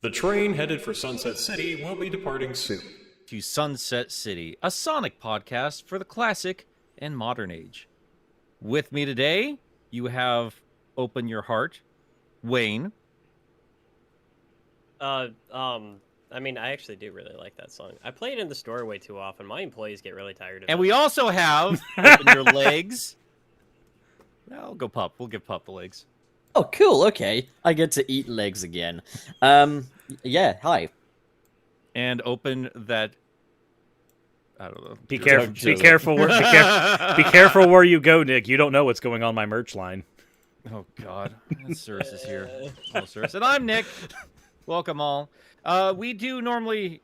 The train headed for Sunset City will be departing soon. To Sunset City, a Sonic podcast for the classic and modern age. With me today, you have Open Your Heart, Wayne. I actually do really like that song. I play it in the store way too often. My employees get really tired of it. And we also have Open Your Legs. I'll go Pup. We'll give Pup the legs. Oh, cool. Okay. I get to eat legs again. Yeah, hi. And open that... I don't know. Be careful. Be careful where you go, Nick. You don't know what's going on my merch line. Oh God, Cirrus is here. Oh, Cirrus, and I'm Nick. Welcome all. We do normally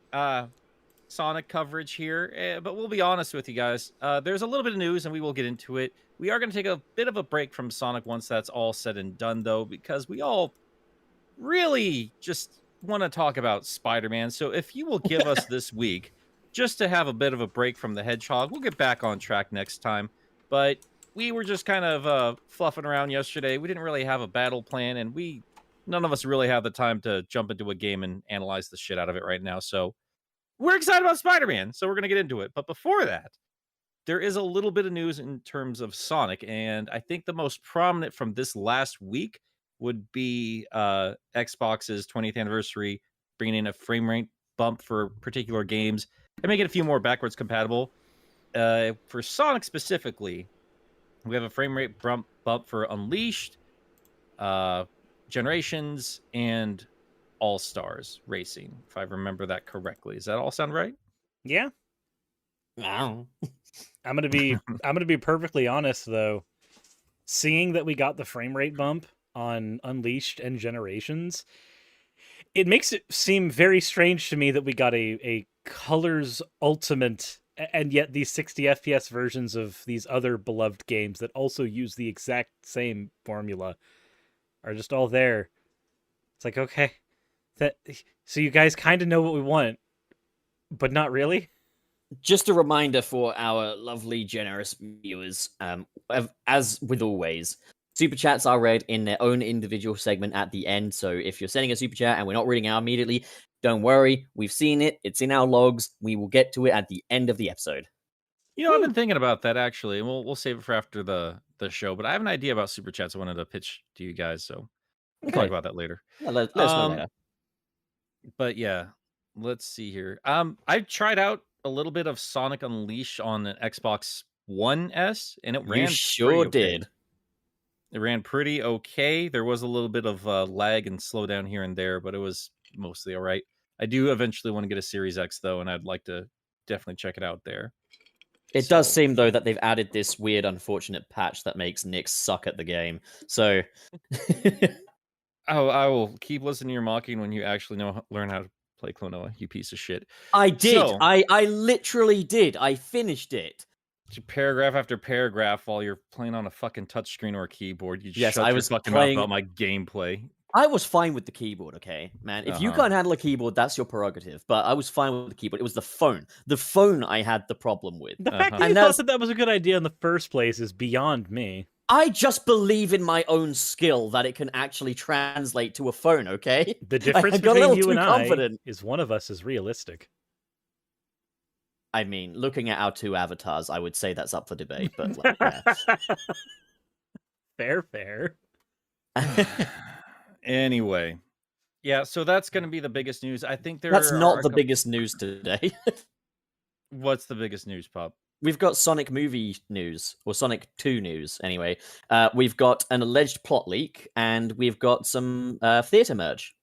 Sonic coverage here, but we'll be honest with you guys. There's a little bit of news, and we will get into it. We are going to take a bit of a break from Sonic once that's all said and done, though, because we all really just want to talk about Spider-Man. So if you will give us this week, just to have a bit of a break from the Hedgehog, we'll get back on track next time. But we were just kind of fluffing around yesterday. We didn't really have a battle plan, and none of us really have the time to jump into a game and analyze the shit out of it right now. So we're excited about Spider-Man, so we're going to get into it. But before that, there is a little bit of news in terms of Sonic, and I think the most prominent from this last week would be Xbox's 20th anniversary, bringing in a frame rate bump for particular games and making a few more backwards compatible. For Sonic specifically, we have a frame rate bump for Unleashed, Generations, and All-Stars Racing, if I remember that correctly. Does that all sound right? Yeah. Wow. I'm gonna be perfectly honest though. Seeing that we got the frame rate bump on Unleashed and Generations, it makes it seem very strange to me that we got a Colors Ultimate, and yet these 60 FPS versions of these other beloved games that also use the exact same formula are just all there. It's like, okay, so you guys kind of know what we want, but not really. Just a reminder for our lovely, generous viewers, as with always, super chats are read in their own individual segment at the end. So if you're sending a super chat and we're not reading out immediately, don't worry. We've seen it. It's in our logs. We will get to it at the end of the episode. You know, I've been thinking about that actually, and we'll save it for after the show. But I have an idea about super chats I wanted to pitch to you guys, so we'll talk about that later. Yeah, let us know later. But yeah, let's see here. I tried out a little bit of Sonic Unleashed on the Xbox One S, and it ran. You sure did. It ran pretty okay. There was a little bit of lag and slowdown here and there, but it was mostly all right. I do eventually want to get a Series X though, and I'd like to definitely check it out there. It does seem though that they've added this weird, unfortunate patch that makes Nick suck at the game. So, I will keep listening to your mocking when you actually learn how to play Klonoa, you piece of shit. I did. So, I literally did. I finished it. Paragraph after paragraph while you're playing on a fucking touchscreen or a keyboard. You Yes, shut I your was fucking playing... mouth about my gameplay. I was fine with the keyboard, okay, man. If you can't handle a keyboard, that's your prerogative. But I was fine with the keyboard. It was the phone. The phone I had the problem with. The fact that you thought that was a good idea in the first place is beyond me. I just believe in my own skill that it can actually translate to a phone, okay? The difference between you and I is one of us is realistic. I mean, looking at our two avatars, I would say that's up for debate, but like, yeah. Fair. Anyway, yeah, so that's going to be the biggest news. I think that's not the biggest news today. What's the biggest news, Pop? We've got Sonic movie news, or Sonic 2 news, anyway. We've got an alleged plot leak, and we've got some theater merch.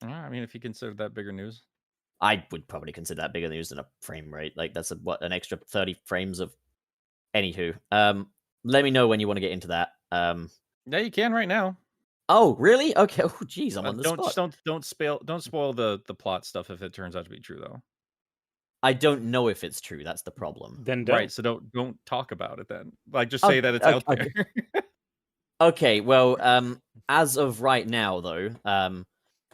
I mean, if you consider that bigger news. I would probably consider that bigger news than a frame rate. Like, that's an extra 30 frames of... Anywho. Let me know when you want to get into that. Yeah, you can right now. Oh, really? Okay. Oh, jeez, I'm on the spot. Don't spoil the plot stuff if it turns out to be true, though. I don't know if it's true. That's the problem. Then don't. Right, so don't talk about it then. Like, just say that it's out there. Okay, well, as of right now, though,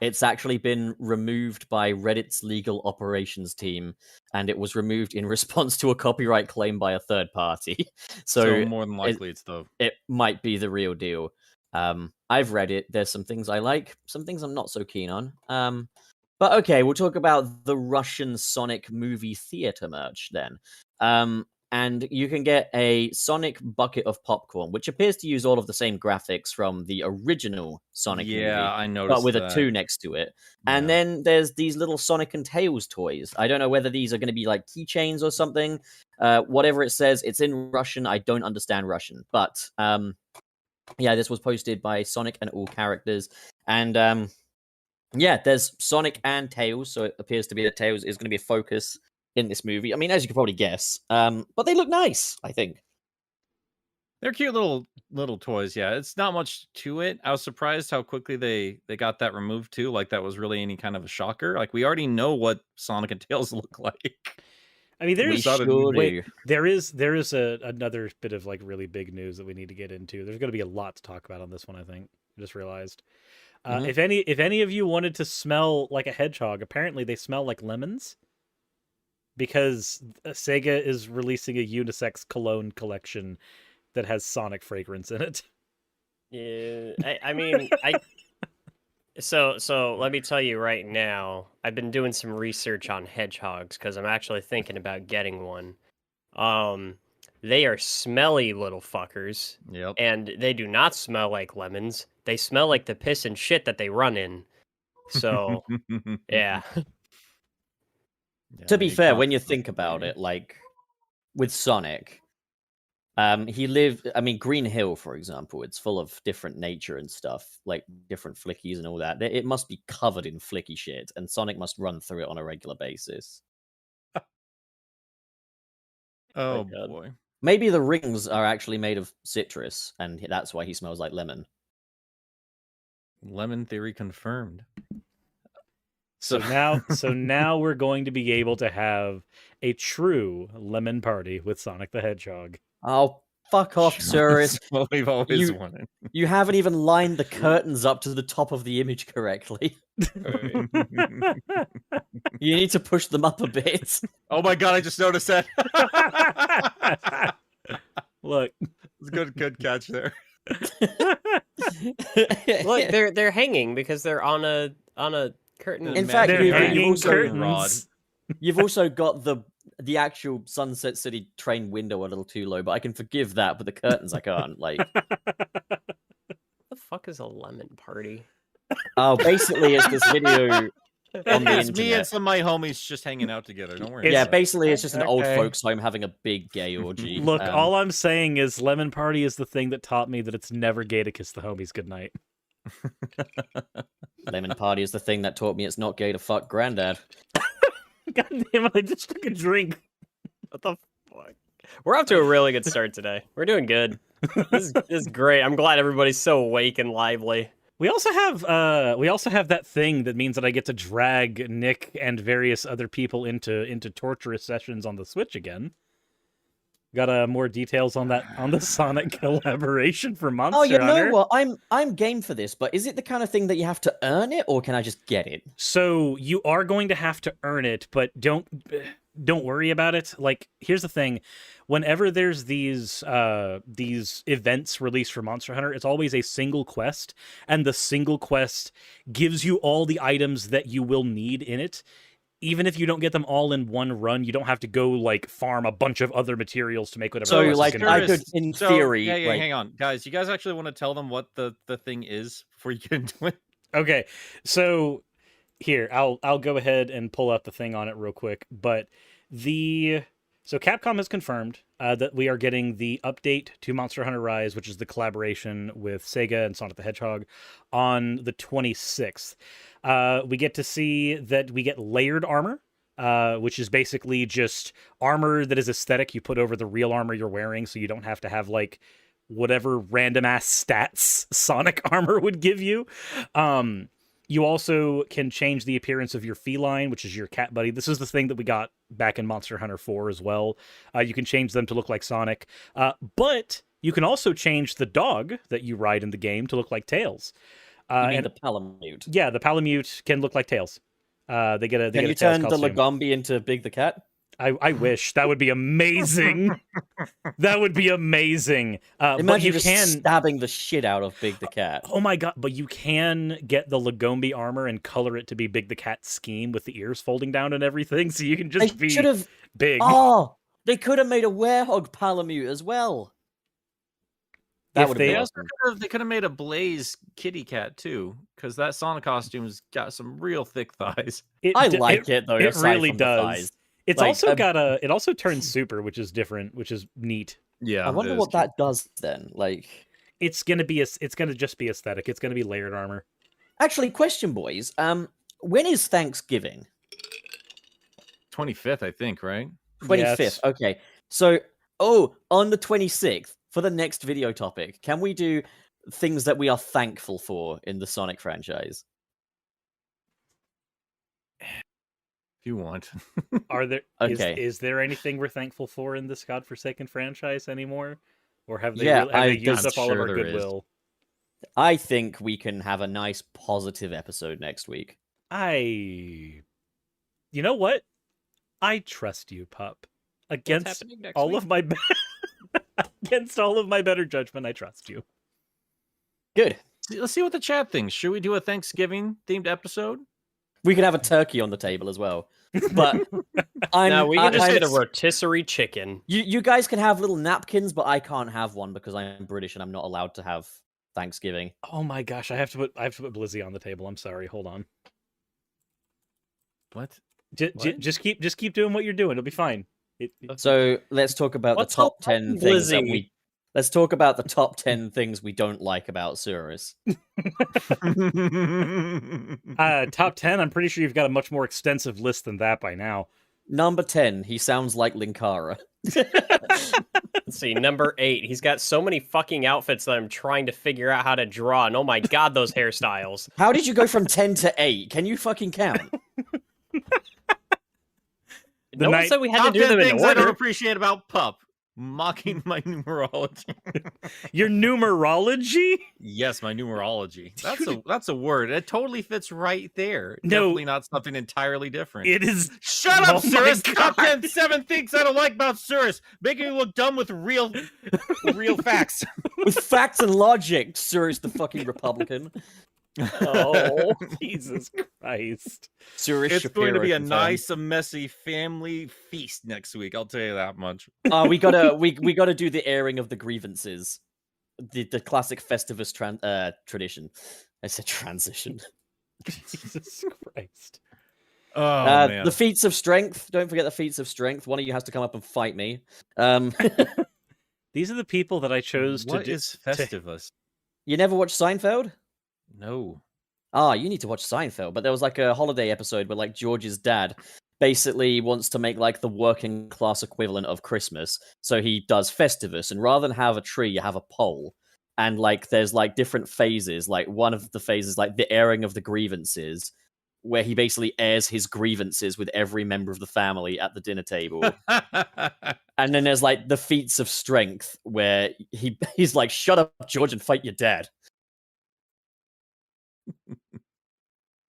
it's actually been removed by Reddit's legal operations team, and it was removed in response to a copyright claim by a third party. So more than likely, it might be the real deal. I've read it. There's some things I like, some things I'm not so keen on. But okay, we'll talk about the Russian Sonic movie theater merch then. And you can get a Sonic bucket of popcorn, which appears to use all of the same graphics from the original Sonic movie, I noticed but with that. a 2 next to it. And Yeah. then there's these little Sonic and Tails toys. I don't know whether these are going to be like keychains or something. Whatever it says, it's in Russian. I don't understand Russian, but yeah, this was posted by Sonic and all characters, and yeah, there's Sonic and Tails, so it appears to be that Tails is going to be a focus in this movie. I mean, as you can probably guess, but they look nice, I think. They're cute little toys. Yeah, it's not much to it. I was surprised how quickly they got that removed too. Like that was really any kind of a shocker. Like we already know what Sonic and Tails look like. I mean, We there's thought it- sure wait, do. there is another bit of like really big news that we need to get into. There's going to be a lot to talk about on this one. I think I just realized. Mhm. If any of you wanted to smell like a hedgehog, apparently they smell like lemons. Because Sega is releasing a unisex cologne collection that has Sonic fragrance in it. Yeah, I mean, so let me tell you right now. I've been doing some research on hedgehogs because I'm actually thinking about getting one. They are smelly little fuckers, Yep. and they do not smell like lemons. They smell like the piss and shit that they run in. So yeah, Yeah, To be they fair, got when you some think about flavor. it, like with Sonic, he lived. I mean, Green Hill, for example, it's full of different nature and stuff, like different flickies and all that. It must be covered in flicky shit, and Sonic must run through it on a regular basis. Oh God. boy. Maybe the rings are actually made of citrus, and that's why he smells like lemon. Lemon theory confirmed. So now we're going to be able to have a true lemon party with Sonic the Hedgehog. Oh, fuck off, Cirrus. That's what we've always You- wanted. You haven't even lined the curtains up to the top of the image correctly. You need to push them up a bit. Oh my god, I just noticed that. Look, It's good catch there. look, they're hanging because they're on a curtain. In fact, they're you've hanging also- curtains. You've also got the actual Sunset City train window a little too low, but I can forgive that, but the curtains I can't. Like, What the fuck is a lemon party? oh, basically it's this video on the It's me internet. and some of my homies just hanging out together. Don't worry. It's- Yeah, about it. basically it's just an old Okay. folks home having a big gay orgy. Look, all I'm saying is Lemon Party is the thing that taught me that it's never gay to kiss the homies goodnight. Lemon Party is the thing that taught me it's not gay to fuck Granddad. God damn it, I just took a drink. What the fuck? We're off to a really good start today. We're doing good. This is great. I'm glad everybody's so awake and lively. We also have that thing that means that I get to drag Nick and various other people into torturous sessions on the Switch again. Got more details on that on the Sonic collaboration for Monster Oh, you know Hunter. what? I'm game for this, but is it the kind of thing that you have to earn it, or can I just get it? So you are going to have to earn it, but don't worry about it. Like, here's the thing: whenever there's these events released for Monster Hunter, it's always a single quest, and the single quest gives you all the items that you will need in it. Even if you don't get them all in one run, you don't have to go like farm a bunch of other materials to make whatever. So, quest is like, gonna I be. could, in So, theory, yeah, like, hang on, guys. You guys actually want to tell them what the thing is before you get into it? Okay, so here I'll go ahead and pull up the thing on it real quick. But so Capcom has confirmed that we are getting the update to Monster Hunter Rise, which is the collaboration with Sega and Sonic the Hedgehog, on the 26th. We get to see that we get layered armor. Which is basically just armor that is aesthetic you put over the real armor you're wearing, so you don't have to have like whatever random ass stats Sonic armor would give you. You also can change the appearance of your feline, which is your cat buddy. This is the thing that we got back in Monster Hunter 4 as well. You can change them to look like Sonic, but you can also change the dog that you ride in the game to look like Tails. you mean And the Palamute. yeah, the Palamute can look like Tails. They get a Can you Tails turn the costume. Lagombi into Big the Cat? I wish that would be amazing. That would be amazing. But Imagine you just can. stabbing the shit out of Big the Cat. Oh my god! But you can get the Lagombi armor and color it to be Big the Cat's scheme with the ears folding down and everything, so you can They just be should have. big. Oh, they could have made a werehog Palamute as well. That If would they- have been Also awesome. they could have made a Blaze kitty cat too, because that Sonic costume's got some real thick thighs. I d- like it though. It aside really from the does. thighs. It's Like, also got a. It also turns super, which is different, which is neat. Yeah, I wonder what that does then. Like, It's gonna be. It's gonna just be aesthetic. It's gonna be layered armor. actually, question, boys. When is Thanksgiving? 25th, I think, right? 25th. Yes. Okay. So, on the 26th, for the next video topic, can we do things that we are thankful for in the Sonic franchise? If you want. Are there? Okay. Is there anything we're thankful for in this godforsaken franchise anymore, or have they? Yeah, Have they used I'm up all of sure our there is. goodwill? I think we can have a nice positive episode next week. You know what? I trust you, pup. Against all of my against all of my better judgment, I trust you. Good. Let's see what the chat thinks. Should we do a Thanksgiving themed episode? We can have a turkey on the table as well. But I'm No, we can just I'm- get a rotisserie chicken. You guys can have little napkins, but I can't have one because I'm British and I'm not allowed to have Thanksgiving. Oh my gosh, I have to put Blizzy on the table. I'm sorry. Hold on. What? Just keep doing what you're doing. It'll be fine. So let's talk about What's the top up, 10 things that Blizzy? we. Let's talk about the top 10 things we don't like about Surus. Top 10. I'm pretty sure you've got a much more extensive list than that by now. Number 10, he sounds like Linkara. Let's see, number 8. He's got so many fucking outfits that I'm trying to figure out how to draw. And oh my god, those hairstyles. How did you go from 10 to 8? Can you fucking count? No one night- said we had Top to do 10 them in things I don't order. appreciate about Pup. Mocking my numerology. Your numerology? Yes, my numerology. That's a word. It totally fits right there. No. Definitely not something entirely different. It is. Shut up, Oh my Cirrus! Top 10 7 things I don't like about Cirrus. Making me look dumb with real facts. With facts and logic, Surus the fucking Republican. Oh, Jesus Christ. Surus It's going to be a Shapiro confirmed. nice, messy family feast next week. I'll tell you that much. We gotta do the airing of the grievances, the classic Festivus tradition. I said transition. Jesus Christ. Oh, man. The feats of strength. Don't forget the feats of strength. One of you has to come up and fight me. These are the people that I chose What to do. is Festivus? You never watched Seinfeld? No. Ah, you need to watch Seinfeld. But there was like a holiday episode where like George's dad basically wants to make like the working class equivalent of Christmas. So he does Festivus, and rather than have a tree, you have a pole. And like there's like different phases. Like one of the phases, like the airing of the grievances, where he basically airs his grievances with every member of the family at the dinner table. And then there's like the feats of strength, where he's like, "Shut up, George, and fight your dad."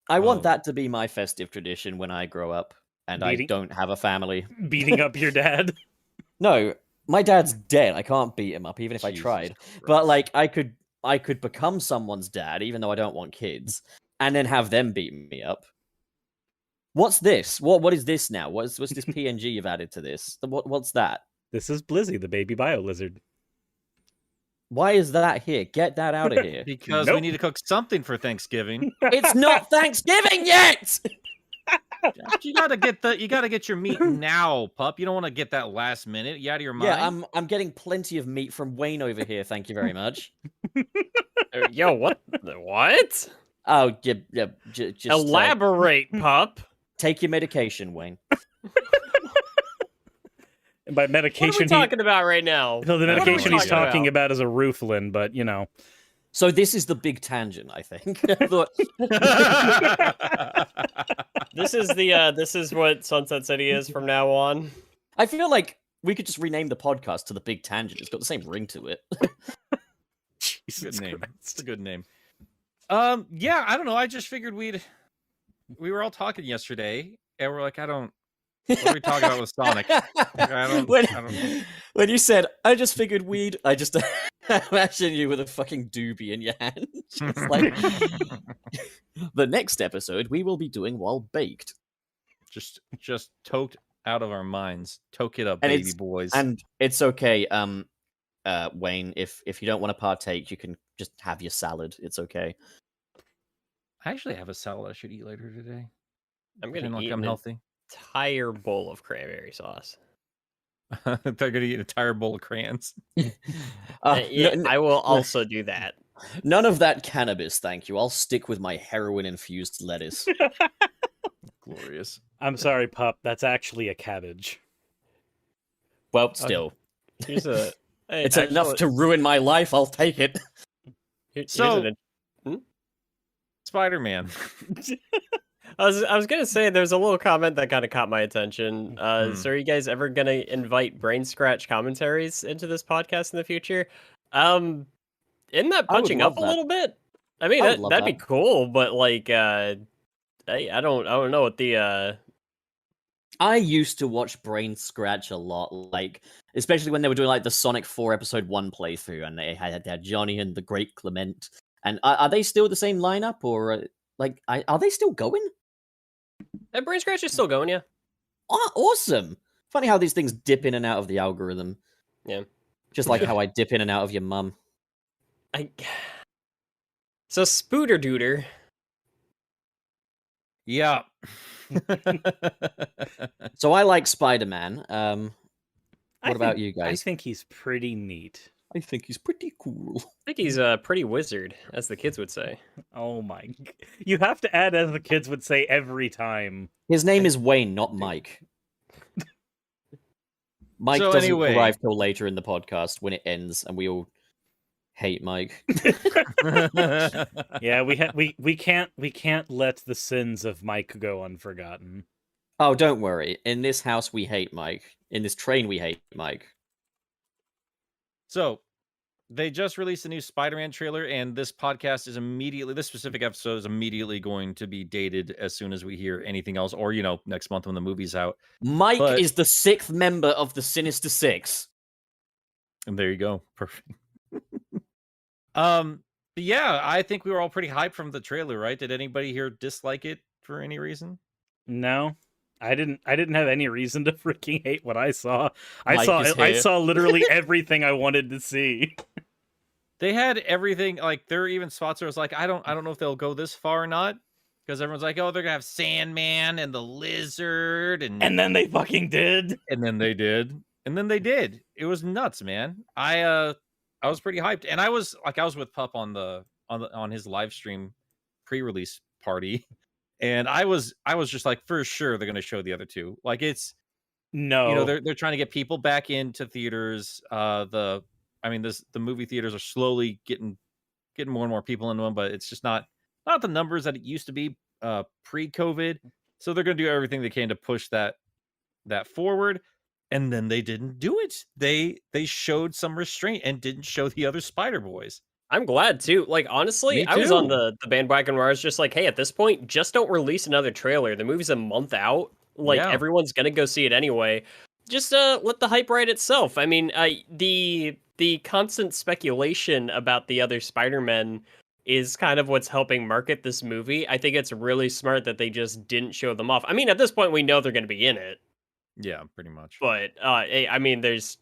I want Oh. that to be my festive tradition when I grow up and I Beating- don't have a family. Beating up your dad. No, my dad's dead. I can't beat him up even if I Jesus tried. Christ. But like I could become someone's dad even though I don't want kids and then have them beat me up. What's this? What is this now? What's this PNG you've added to this? What's that? This is Blizzy, the baby bio lizard. Why is that here? Get that out of here. Because we Nope. need to cook something for Thanksgiving. It's not Thanksgiving yet. You gotta get your meat now, pup. You don't want to get that last minute. You out of your mind? Yeah, I'm getting plenty of meat from Wayne over here. Thank you very much. Yo, what? What? Oh, yeah, just Elaborate, pup. take your medication, Wayne. And by What are medication, we talking about right now? the What are we medication he's talking talking about is a Rooflin, but you know. So this is the big tangent, I think. I thought- This is what Sunset City is from now on. I feel like we could just rename the podcast to the Big Tangent. It's got the same ring to it. Jesus Good name. Christ. It's a good name. Yeah, I don't know. I just figured we were all talking yesterday, and we're like, I don't What are we talking about with Sonic? when, I don't- when you said, I just figured weed, I just imagine you with a fucking doobie in your hand. Just like, the next episode we will be doing while baked. just toked out of our minds. Toke it up, And baby it's- boys. And it's okay, Wayne, if you don't want to partake, you can just have your salad. It's okay. I actually have a salad I should eat later today. I'm Pretend gonna like eat I'm an healthy. entire bowl of cranberry sauce. They're gonna eat an entire bowl of crayons. Yeah, No- I will also do that. none of that cannabis, thank you. I'll stick with my heroin-infused lettuce. Glorious. I'm sorry, pup. That's actually a cabbage. Well, still, Here's a. Hey, it's enough to ruin my life. I'll take it. Here's So- an- Spider-Man. I was gonna say there's a little comment that kind of caught my attention. Hmm. So are you guys ever gonna invite brain scratch commentaries into this podcast in the future? Isn't that I would punching love up a that. little bit? I mean, I would love that'd be that. cool, but like, I don't know what the I used to watch Brain Scratch a lot, like especially when they were doing like the Sonic 4 episode 1 playthrough, and they had Johnny and the Great Clement. And are they still the same lineup, or like are they still going? that brain scratch is still going, yeah. Awesome! Funny how these things dip in and out of the algorithm. Yeah. Just like Yeah. how I dip in and out of your mum. So Spooter Dooter. Yeah. So I like Spider-Man. I What about think- you guys? I think he's pretty neat. I think he's pretty cool. I think he's a pretty wizard, as the kids would say. Oh my! You have to add, as the kids would say every time. His name is Wayne, not Mike. Mike So doesn't anyway- arrive till later in the podcast when it ends, and we all hate Mike. Yeah, we can't let the sins of Mike go unforgotten. Oh, don't worry. In this house, we hate Mike. In this train, we hate Mike. So, they just released a new Spider-Man trailer, and this podcast is this specific episode is immediately going to be dated as soon as we hear anything else, or, next month when the movie's out. Mike But- is the 6th member of the Sinister Six. And there you go. Perfect. But yeah, I think we were all pretty hyped from the trailer, right? Did anybody here dislike it for any reason? No, I didn't have any reason to freaking hate what I saw. Mike is I here. saw literally everything I wanted to see. They had everything. Like, there are even spots where it's like, I don't know if they'll go this far or not, because everyone's like, oh, they're gonna have Sandman and the Lizard, and And then they fucking did. then they did, and then they did. It was nuts, man. I was pretty hyped, and I was with Pup on his live stream pre-release party, and I was just like, for sure they're gonna show the other two. Like, it's No, they're trying to get people back into theaters. The movie theaters are slowly getting more and more people into them, but it's just not the numbers that it used to be pre-COVID. So they're going to do everything they can to push that forward. And then they didn't do it. They showed some restraint and didn't show the other Spider Boys. I'm glad too. Like honestly, Me I was on too. the bandwagon where I was just like, hey, at this point, just don't release another trailer. The movie's a month out. Like Yeah. everyone's gonna go see it anyway. Just let the hype ride itself. I mean, the constant speculation about the other Spider-Men is kind of what's helping market this movie. I think it's really smart that they just didn't show them off. I mean, at this point, we know they're going to be in it, Yeah, pretty much. but I mean, there's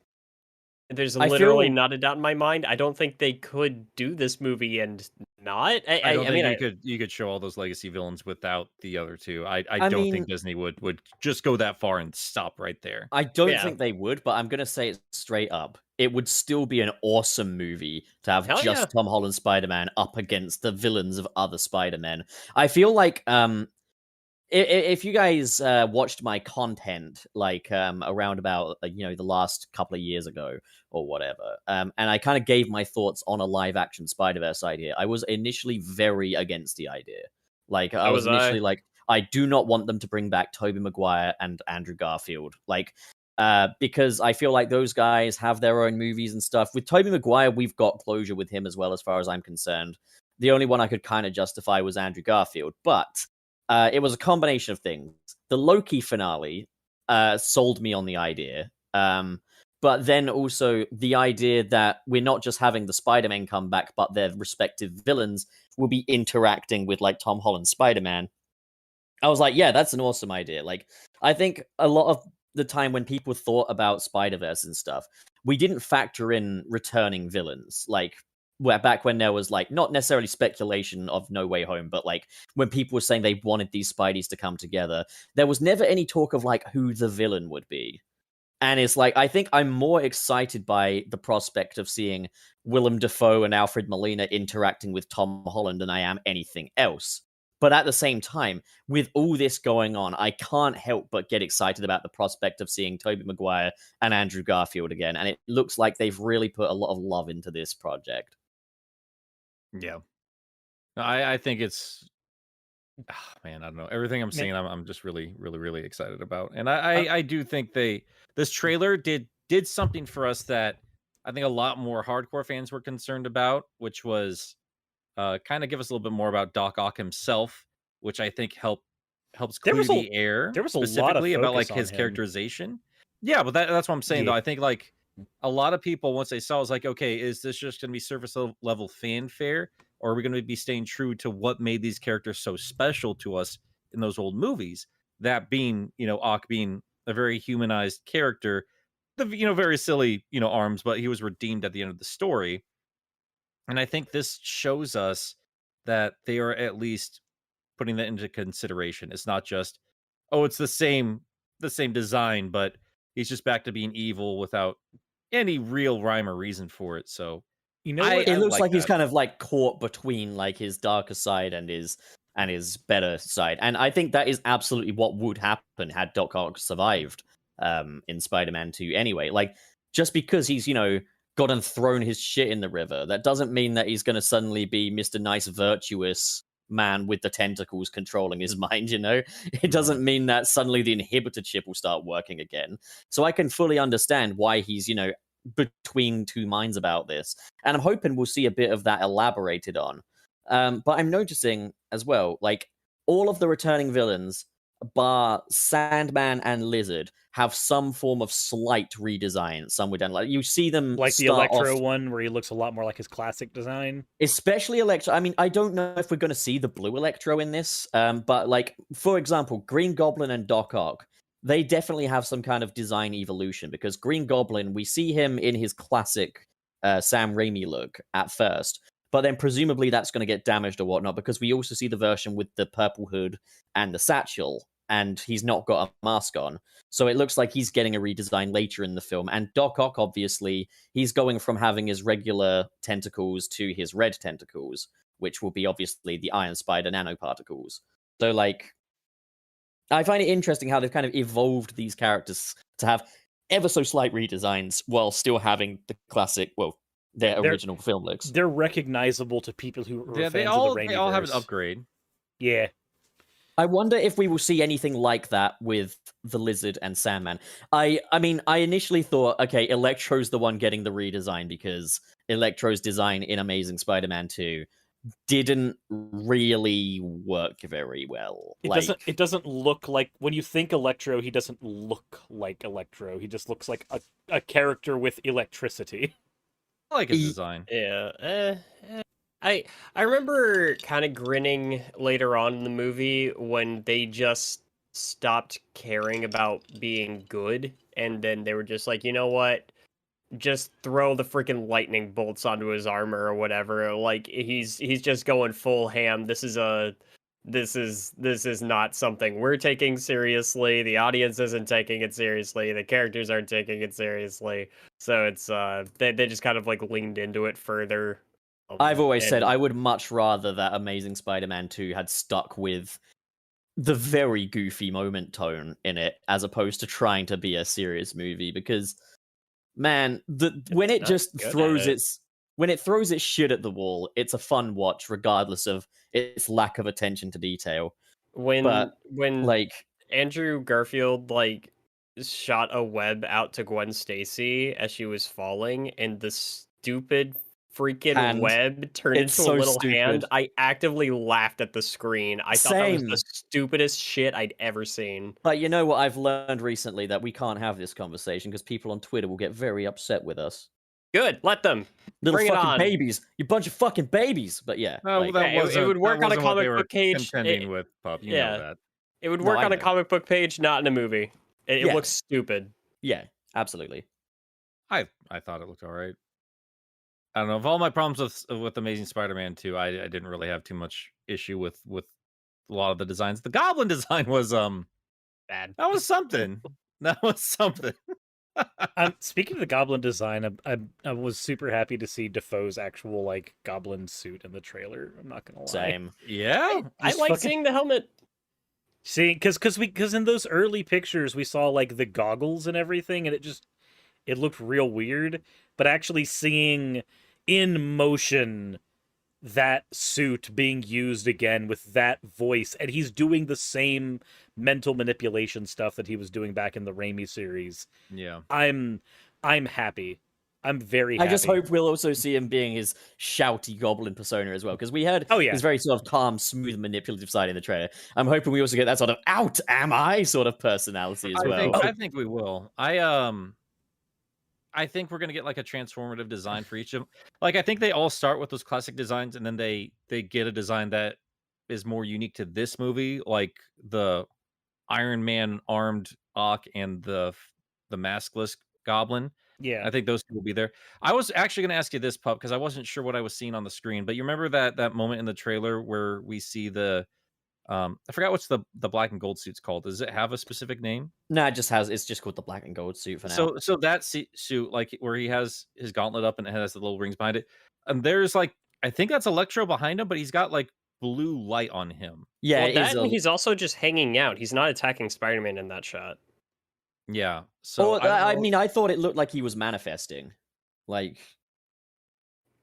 I literally feel- not a doubt in my mind. I don't think they could do this movie and not. I don't mean, think you could show all those legacy villains without the other two. I I don't mean- think Disney would just go that far and stop right there. I don't Yeah. think they would, but I'm going to say it straight up. It would still be an awesome movie to have Hell just yeah. Tom Holland Spider-Man up against the villains of other Spider-Men. I feel like if you guys watched my content like around about the last couple of years ago or whatever, and I kind of gave my thoughts on a live-action Spider-Verse idea, I was initially very against the idea. Like I So was was I. initially like, I do not want them to bring back Tobey Maguire and Andrew Garfield. Like because I feel like those guys have their own movies and stuff. With Tobey Maguire, we've got closure with him as well, as far as I'm concerned. The only one I could kind of justify was Andrew Garfield, but it was a combination of things. The Loki finale sold me on the idea. But then also the idea that we're not just having the Spider-Man come back, but their respective villains will be interacting with like Tom Holland's Spider-Man. I was like, yeah, that's an awesome idea. Like, I think a lot of the time when people thought about Spider-Verse and stuff, we didn't factor in returning villains. Like, where back when there was like not necessarily speculation of No Way Home, but like when people were saying they wanted these Spideys to come together, there was never any talk of like who the villain would be. And it's like, I think I'm more excited by the prospect of seeing Willem Dafoe and Alfred Molina interacting with Tom Holland than I am anything else. But at the same time, with all this going on, I can't help but get excited about the prospect of seeing Tobey Maguire and Andrew Garfield again. And it looks like they've really put a lot of love into this project. Yeah. No, I think it's man, I don't know. Everything I'm seeing, I'm just really, really, really excited about. And I do think this trailer did something for us that I think a lot more hardcore fans were concerned about, which was kind of give us a little bit more about Doc Ock himself, which I think helps There clear was a- the air. there was a lot of specifically about like focus on his him. characterization. Yeah, but that's what I'm saying though. Yeah. I think like a lot of people once they saw it was like, okay, is this just going to be surface level fanfare, or are we going to be staying true to what made these characters so special to us in those old movies? That being, Ock being a very humanized character, very silly, arms, but he was redeemed at the end of the story. And I think this shows us that they are at least putting that into consideration. It's not just, oh, it's the same design, but he's just back to being evil without any real rhyme or reason for it. So You know I- what? It looks like like he's that. kind of like caught between like his darker side and his better side. And I think that is absolutely what would happen had Doc Ock survived in Spider-Man 2 anyway. Like, just because he's, gone and thrown his shit in the river, that doesn't mean that he's going to suddenly be Mr. Nice, virtuous man with the tentacles controlling his mind, It doesn't mean that suddenly the inhibitor chip will start working again. So I can fully understand why he's, between two minds about this. And I'm hoping we'll see a bit of that elaborated on. But I'm noticing as well, like, all of the returning villains, bar Sandman and Lizard, have some form of slight redesign. Some would like you see them Like the start Electro off, one, where he looks a lot more like his classic design. especially Electro. I mean, I don't know if we're going to see the blue Electro in this, but like, for example, Green Goblin and Doc Ock, they definitely have some kind of design evolution, because Green Goblin, we see him in his classic Sam Raimi look at first, but then presumably that's going to get damaged or whatnot, because we also see the version with the purple hood and the satchel, and he's not got a mask on. So it looks like he's getting a redesign later in the film. And Doc Ock, obviously, he's going from having his regular tentacles to his red tentacles, which will be obviously the Iron Spider nanoparticles. So, like, I find it interesting how they've kind of evolved these characters to have ever so slight redesigns while still having the classic, their They're- original film looks. They're recognizable to people who are yeah, fans they of all the Raimi they all have an verse. upgrade. Yeah. I wonder if we will see anything like that with the Lizard and Sandman. I mean, I initially thought, okay, Electro's the one getting the redesign, because Electro's design in Amazing Spider-Man 2 didn't really work very well. It doesn't look like, when you think Electro, he doesn't look like Electro. He just looks like a character with electricity. I like his design. Yeah. I remember kind of grinning later on in the movie when they just stopped caring about being good, and then they were just like, you know what? Just throw the freaking lightning bolts onto his armor or whatever. Like, he's just going full ham. This is not something we're taking seriously. The audience isn't taking it seriously. The characters aren't taking it seriously. So it's they just kind of like leaned into it further. I've always said And- I would much rather that Amazing Spider-Man 2 had stuck with the very goofy moment tone in it, as opposed to trying to be a serious movie, because, man, when it not just good at throws it. when it throws its shit at the wall, it's a fun watch, regardless of its lack of attention to detail. when but, Like, Andrew Garfield like shot a web out to Gwen Stacy as she was falling, and the stupid freaking Hand. web turned It's into a so little stupid. hand, I actively laughed at the screen. I thought that was Same. the stupidest shit I'd ever seen. But you know what I've learned recently, that we can't have this conversation because people on Twitter will get very upset with us. Good, let them. Little Bring it fucking on. babies. You bunch of fucking babies. But yeah. Oh, like, that Yeah, it wasn't, would work that on a wasn't what they comic were book page. contending with, Pup. You yeah. know that. It would No, work I on a know. comic book page, not in a movie. It Yeah. looks stupid. yeah, absolutely. I thought it looked all right. I don't know. Of all my problems with Amazing Spider-Man 2, I didn't really have too much issue with a lot of the designs. The Goblin design was Bad. that was something. That was something. Speaking of the Goblin design, I was super happy to see Defoe's actual like Goblin suit in the trailer. I'm not gonna lie. Same. Yeah. I Just like fucking- seeing the helmet. See, because in those early pictures we saw like the goggles and everything, and it looked real weird. But actually seeing in motion that suit being used again with that voice, and he's doing the same mental manipulation stuff that he was doing back in the Raimi series. Yeah. I'm happy. I'm very I happy. just hope we'll also see him being his shouty goblin persona as well, because we heard Oh, yeah. his very sort of calm, smooth, manipulative side in the trailer. I'm hoping we also get that sort of "out am I" sort of personality as well. I think we will. I think we're gonna get like a transformative design for each of them. Like I think they all start with those classic designs, and then they get a design that is more unique to this movie, like the Iron Man armed Ock and the maskless Goblin. Yeah. I think those two will be there. I was actually going to ask you this, Pup, because I wasn't sure what I was seeing on the screen. But you remember that moment in the trailer where we see the I forgot what's the black and gold suit's called. Does it have a specific name? No, it's just called the black and gold suit for now. So that suit, like where he has his gauntlet up and it has the little rings behind it, and there's like I think that's Electro behind him, but he's got like blue light on him. yeah, Well, it that is. and he's also just hanging out. He's not attacking Spider-Man in that shot. Yeah. So I mean, I thought it looked like he was manifesting. Like,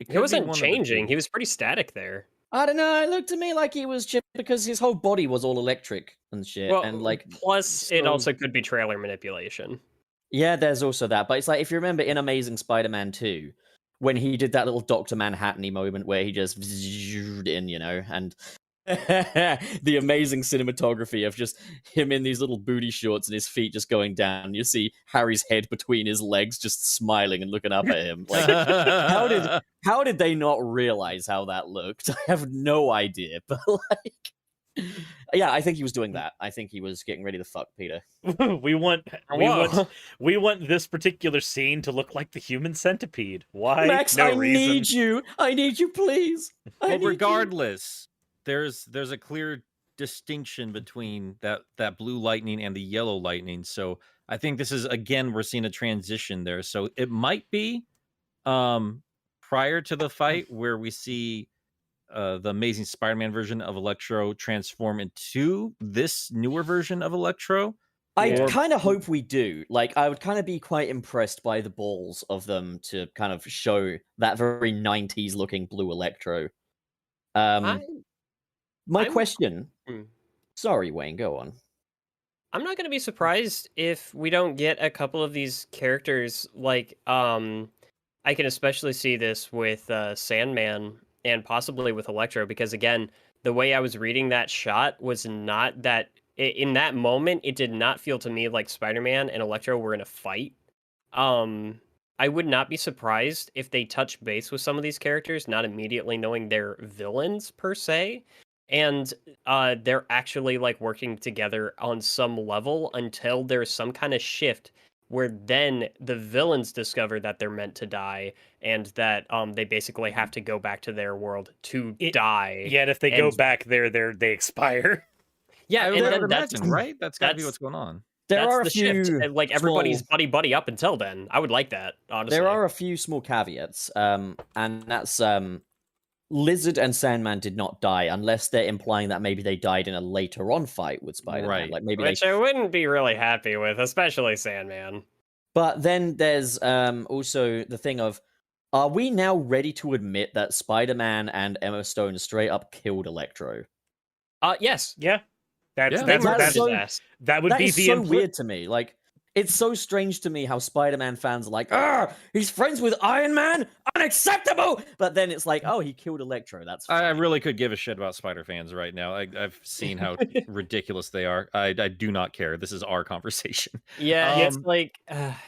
He wasn't changing. He was pretty static there. I don't know. It looked to me like he was just because his whole body was all electric and shit. Well, and like, plus it so- also could be trailer manipulation. yeah, there's also that. But it's like if you remember in Amazing Spider-Man 2, when he did that little Dr. Manhattan-y moment where he just in, and the amazing cinematography of just him in these little booty shorts and his feet just going down. You see Harry's head between his legs, just smiling and looking up at him. Like, how did they not realize how that looked? I have no idea. But like, yeah, I think he was doing that. I think he was getting ready to fuck Peter. we want Whoa. we want this particular scene to look like the Human Centipede. Why? Max, no I reason. need you. I need you, please. I But need you. regardless, there's a clear distinction between that blue lightning and the yellow lightning. So I think this is again we're seeing a transition there. So it might be prior to the fight where we see the Amazing Spider-Man version of Electro transform into this newer version of Electro. I Or- kind of hope we do. Like, I would kind of be quite impressed by the balls of them to kind of show that very 90s looking blue Electro. My I'm- question. Hmm. Sorry, Wayne, go on. I'm not going to be surprised if we don't get a couple of these characters. Like, I can especially see this with Sandman and possibly with Electro, because again, the way I was reading that shot was not that. In that moment, it did not feel to me like Spider-Man and Electro were in a fight. I would not be surprised if they touch base with some of these characters, not immediately knowing they're villains per se, and they're actually like working together on some level until there's some kind of shift where then the villains discover that they're meant to die and that they basically have to go back to their world to die. Yet if they go And- back there, they expire. Yeah, I and would then that's imagine, right? That's got to be that's- what's going on. There that's are a the few shift. And, like everybody's small- buddy up until then. I would like that, honestly. There are a few small caveats, and that's Lizard and Sandman did not die unless they're implying that maybe they died in a later on fight with Spider-Man. Right. Like maybe Which I wouldn't be really happy with, especially Sandman. But then there's also the thing of, are we now ready to admit that Spider-Man and Emma Stone straight up killed Electro? Yes. Yeah, Yeah. that's They murdered that's his so- ass. that would That be is the so weird to me. Like, It's so strange to me how Spider-Man fans are like, he's friends with Iron Man? Unacceptable! But then it's like, oh, he killed Electro. That's I fine. really could give a shit about Spider fans right now. I've seen how ridiculous they are. I do not care. This is our conversation. Yeah, it's Um, like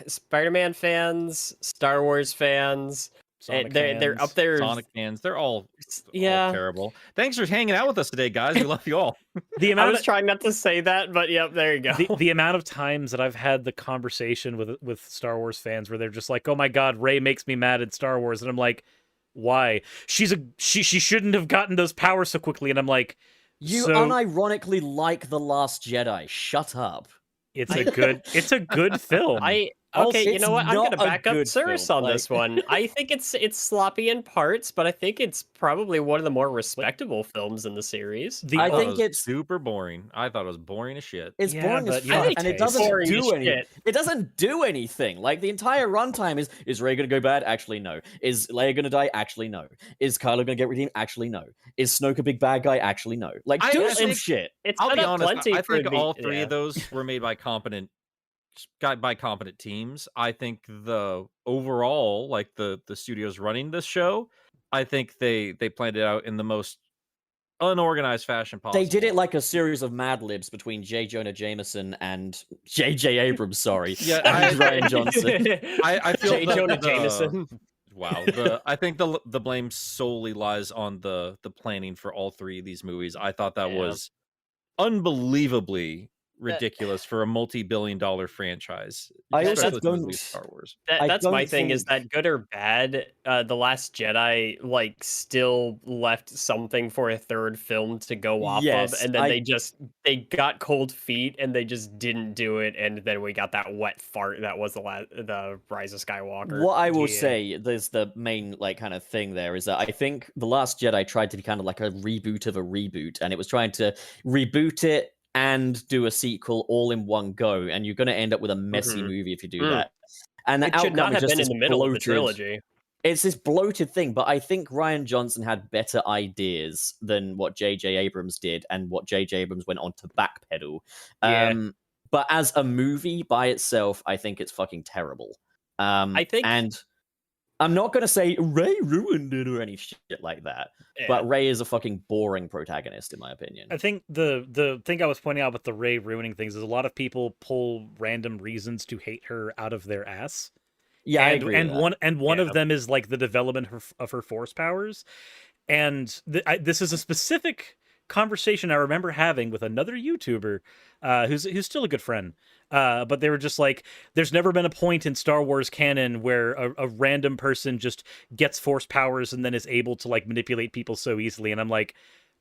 Spider-Man fans, Star Wars fans. Sonic They're up fans. there. Sonic fans, they're all Yeah. terrible. Thanks for hanging out with us today, guys. We love you all. The I amount was of, trying not to say that, but yep, there you go. the amount of times that I've had the conversation with Star Wars fans where they're just like, "Oh my God, Rey makes me mad in Star Wars," and I'm like, "Why? She shouldn't have gotten those powers so quickly." And I'm like, You so unironically like The Last Jedi. Shut up. it's a good film. Okay, you It's know what? I'm not gonna a back up good Cirrus film, on this one. I think it's sloppy in parts, but I think it's probably one of the more respectable films in the series. I thought think it was it's- super boring. I thought it was boring as shit. It's Yeah, boring as but you fuck, have and it taste. doesn't Boring as do anything. shit. It doesn't do anything. Like, the entire runtime is Rey gonna go bad? Actually, no. Is Leia gonna die? Actually, no. Is Kylo gonna get redeemed? Actually, no. Is Snoke a big bad guy? Actually, no. Like, I do some think- shit. It's I'll set be up honest. plenty I for think the- all three yeah. of those were made by competent teams. I think the overall, like the studios running this show, I think they planned it out in the most unorganized fashion possible. They did it like a series of Mad Libs between J. Jonah Jameson and J.J. Abrams, sorry. Yeah, and Ryan Johnson. I feel J. Jonah Jameson. Wow, I think the blame solely lies on the planning for all three of these movies. I thought that Yeah. was unbelievably ridiculous for a multi-billion-dollar franchise. I also especially don't- since it's Star Wars. I That's my don't thing is think- that good or bad, The Last Jedi like still left something for a third film to go off Yes, of, and then I- they got cold feet and they just didn't do it, and then we got that wet fart that was the Rise of Skywalker. What I will Yeah. say, there's the main like kind of thing there is that I think The Last Jedi tried to be kind of like a reboot of a reboot, and it was trying to reboot it and do a sequel all in one go, and you're going to end up with a messy Mhm. movie if you do Mm. that. And the It should outcome not is have just been in this the middle of the bloated- trilogy. It's this bloated thing, but I think Ryan Johnson had better ideas than what J.J. Abrams did, and what J.J. Abrams went on to backpedal. Yeah. But as a movie by itself, I think it's fucking terrible. I think- and I'm not gonna say Rey ruined it or any shit like that, but Rey is a fucking boring protagonist in my opinion. I think the thing I was pointing out with the Rey ruining things is a lot of people pull random reasons to hate her out of their ass. Yeah, I and agree and with that. one Yeah. of them is like the development of her force powers, and this is a specific conversation I remember having with another YouTuber, who's still a good friend. But they were just like, there's never been a point in Star Wars canon where a random person just gets force powers and then is able to like manipulate people so easily. And I'm like,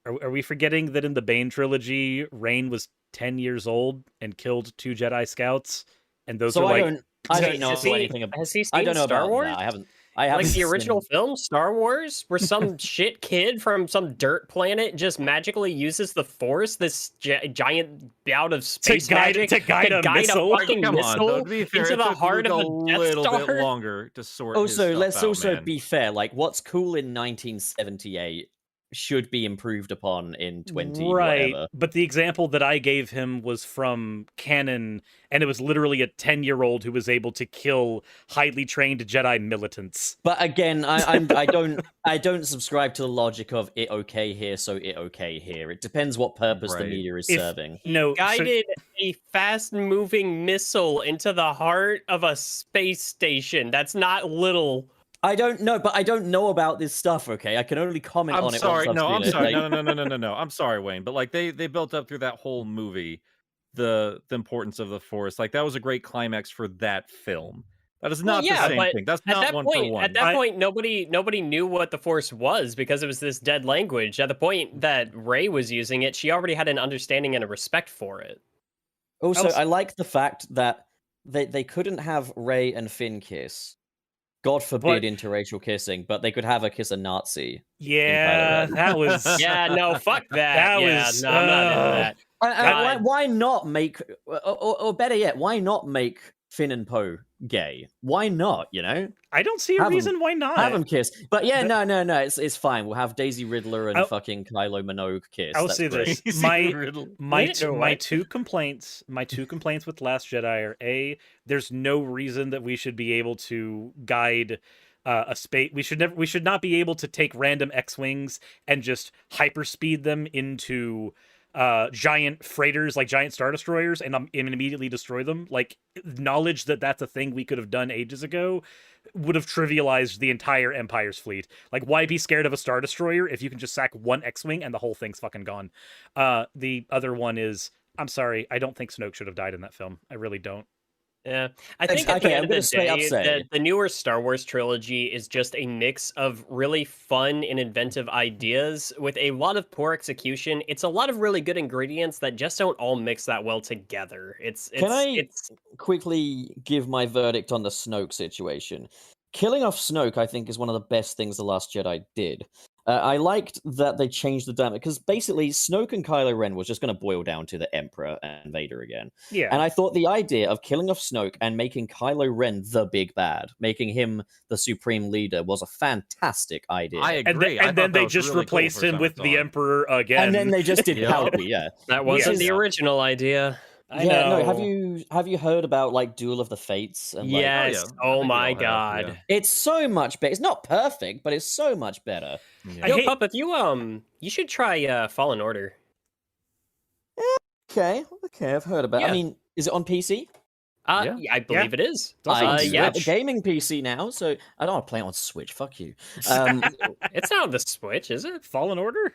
are we forgetting that in the Bane trilogy, Reign was 10 years old and killed 2 Jedi Scouts? And those So are like, I don't know Has he- anything about. Has he seen I don't know Star about Wars? that. I haven't Like the seen- original film, Star Wars, where some shit kid from some dirt planet just magically uses the Force, this giant bout of space magic, to guide a missile. a fucking Come on, though, missile to be fair, into it the took heart Luke of a the Death little Star. bit longer to sort. his Also, stuff let's out, also man. be fair. Like, what's cool in 1978 should be improved upon in 20 right. whatever. But the example that I gave him was from canon, and it was literally a 10-year-old who was able to kill highly trained Jedi militants. But again, I don't subscribe to the logic of it okay here, so it okay here. It depends what purpose the Right. media is If- serving. No, so- Guided a fast-moving missile into the heart of a space station. That's not little. I don't know, but I don't know about this stuff. Okay, I can only comment I'm on it. sorry. Once I've No, I'm seen it. sorry. Like, No. I'm sorry, Wayne. But like they built up through that whole movie the importance of the Force. Like that was a great climax for that film. That is not yeah, the same but thing. That's At not that one point, for one. at that point, nobody knew what the Force was because it was this dead language. At the point that Rey was using it, she already had an understanding and a respect for it. Also, Also- I like the fact that they couldn't have Rey and Finn kiss. God forbid interracial kissing, but they could have her kiss a Nazi. yeah, that was Yeah, no, fuck that. That yeah, was- no, I'm not into that. And God. why not make, or better yet, why not make Finn and Poe gay. Why not? You know, I don't see a Have 'em. reason why not. have them kiss. But yeah, That- no, it's fine. We'll have Daisy Riddler and I'll- fucking Kylo Minogue kiss. I'll That's say great. this: my Wait, my what? two complaints with Last Jedi are A, there's no reason that we should be able to guide a space. We should not be able to take random X-wings and just hyperspeed them into giant freighters, like giant star destroyers, and immediately destroy them. Like, knowledge that that's a thing we could have done ages ago would have trivialized the entire Empire's fleet. Like, why be scared of a star destroyer if you can just sack one X-wing and the whole thing's fucking gone? The other one is, I'm sorry, I don't think Snoke should have died in that film. I really don't. Yeah, I think at Okay, the I'm end of gonna the straight up day, say- the newer Star Wars trilogy is just a mix of really fun and inventive ideas with a lot of poor execution. It's a lot of really good ingredients that just don't all mix that well together. It's Quickly give my verdict on the Snoke situation. Killing off Snoke, I think, is one of the best things The Last Jedi did. I liked that they changed the dynamic, because basically Snoke and Kylo Ren was just going to boil down to the Emperor and Vader again. Yeah. And I thought the idea of killing off Snoke and making Kylo Ren the big bad, making him the supreme leader, was a fantastic idea. I agree. and then they just replaced him with the Emperor again. and then they just did Yep. Palpy, yeah. that wasn't Yes. the original idea. I Yeah, know. no, have you heard about like Duel of the Fates? And, like, Yes. I think Oh we my all have, god. yeah. it's so much better. It's not perfect, but it's so much better. I Yo, hate- Pup, if you should try Fallen Order. Okay, I've heard about. Yeah. I mean, is it on PC? Yeah. I believe it is. It's also on I yeah. have a gaming PC now, so I don't want to play it on Switch. Fuck you. It's not on the Switch, is it? Fallen Order?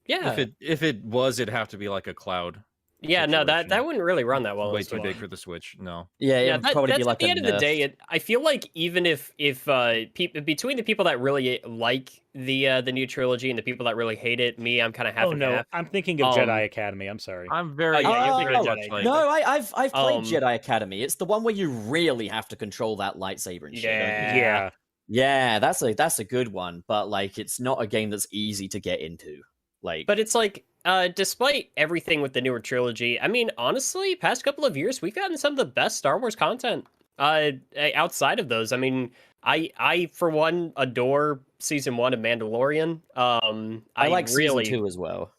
Yeah. If it was, it'd have to be like a cloud. Yeah, no, situation. that wouldn't really run that well. on Way the too Switch. big for the Switch. No. Yeah, it Yeah, would probably that's be like at the a end of the nerf. day. I feel like even if between the people that really like the new trilogy and the people that really hate it, I'm kind of half Oh and no, half. I'm thinking of Jedi Academy. I'm sorry. I'm very. yeah, you're very thinking of much Jedi. like- No, I've played Um, Jedi Academy. It's the one where you really have to control that lightsaber and shit. don't you? Yeah. Yeah, that's a good one, but like it's not a game that's easy to get into. Like, But it's like, despite everything with the newer trilogy, I mean, honestly, past couple of years, we've gotten some of the best Star Wars content. Outside of those, I mean, I for one adore season 1 of Mandalorian. I like really, season 2 as well.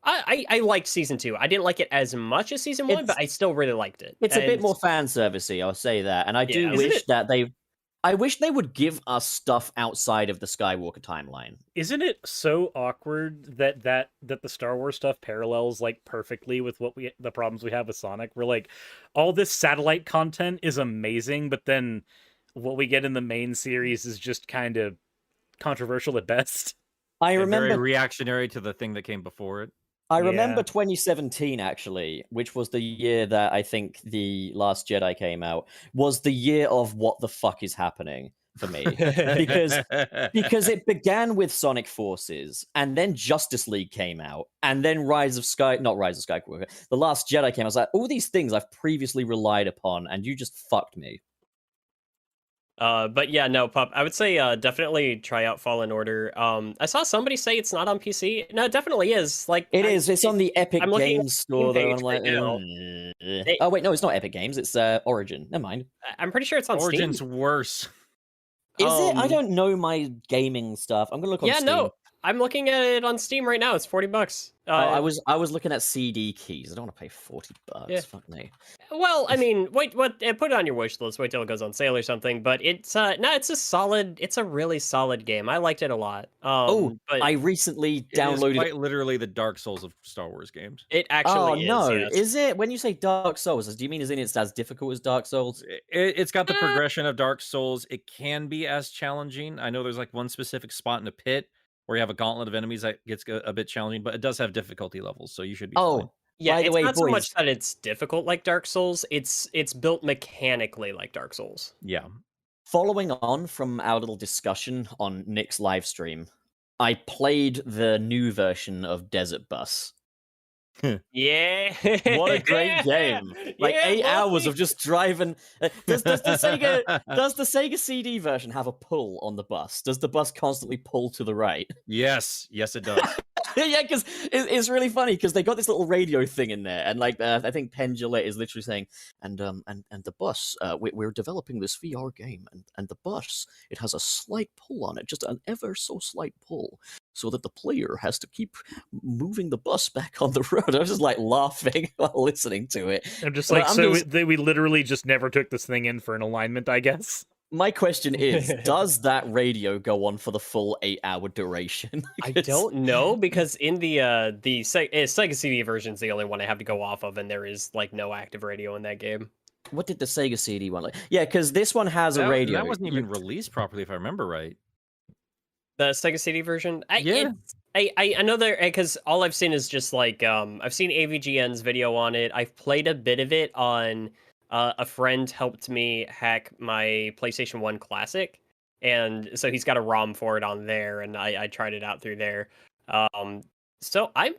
I liked season 2. I didn't like it as much as season 1, but I still really liked it. It's a bit And- more fan servicey, I'll say that. And I do Yeah. wish that I wish they would give us stuff outside of the Skywalker timeline. Isn't it so awkward that the Star Wars stuff parallels like perfectly with the problems we have with Sonic? We're like, all this satellite content is amazing, but then what we get in the main series is just kind of controversial at best. I and remember very reactionary to the thing that came before it. I remember Yeah. 2017 actually, which was the year that I think The Last Jedi came out, was the year of what the fuck is happening for me. because it began with Sonic Forces, and then Justice League came out, and then not Rise of Skywalker, The Last Jedi came out. I was like, all these things I've previously relied upon, and you just fucked me. But yeah, no, Pup. I would say definitely try out Fallen Order. I saw somebody say it's not on PC. No, it definitely is. Like It is. It's on the Epic I'm looking at Games store, though. page I'm like, right now. oh wait, no, it's not Epic Games. It's Origin. Never mind. I'm pretty sure it's on Origin's Steam. worse. Is it? I Um, don't know my gaming stuff. I'm gonna look on Yeah, Steam. no, I'm looking at it on Steam right now. It's $40. Oh, I was looking at CD keys. I don't want to pay $40. Yeah. Fuck me. Well, I mean, wait, put it on your wish list. Wait till it goes on sale or something. But it's it's a really solid game. I liked it a lot. But I recently It is downloaded. quite literally the Dark Souls of Star Wars games. it Oh actually no! is. Yes. Is it? When you say Dark Souls, do you mean it's as difficult as Dark Souls? It's got the Eh. progression of Dark Souls. It can be as challenging. I know there's like one specific spot in a pit where you have a gauntlet of enemies that gets a bit challenging, but it does have difficulty levels, so you should be fine. Oh, Yeah, by the it's way, not so boys. much that it's difficult like Dark Souls. It's built mechanically like Dark Souls. Yeah. Following on from our little discussion on Nick's live stream, I played the new version of Desert Bus. Yeah. What a great game! Like Yeah, 8 hours lovely. of just driving. Does the Sega CD version have a pull on the bus? Does the bus constantly pull to the right? Yes, it does. Yeah, because it's really funny because they got this little radio thing in there, and like I think Penn Jillette is literally saying, and the bus, we're developing this VR game, and the bus, it has a slight pull on it, just an ever so slight pull, so that the player has to keep moving the bus back on the road. I was just like laughing while listening to it. I'm just But like, I'm so just- we literally just never took this thing in for an alignment, I guess. My question is, does that radio go on for the full 8-hour duration? I 'Cause- don't know because in the Sega CD version is the only one I have to go off of, and there is like no active radio in that game. What did the Sega CD one like? Yeah, because this one has a radio. That wasn't even You- released properly, if I remember right. The Sega CD version, Yeah. I know there because all I've seen is just like I've seen AVGN's video on it. I've played a bit of it on a friend helped me hack my PlayStation 1 Classic, and so he's got a ROM for it on there, and I tried it out through there. So I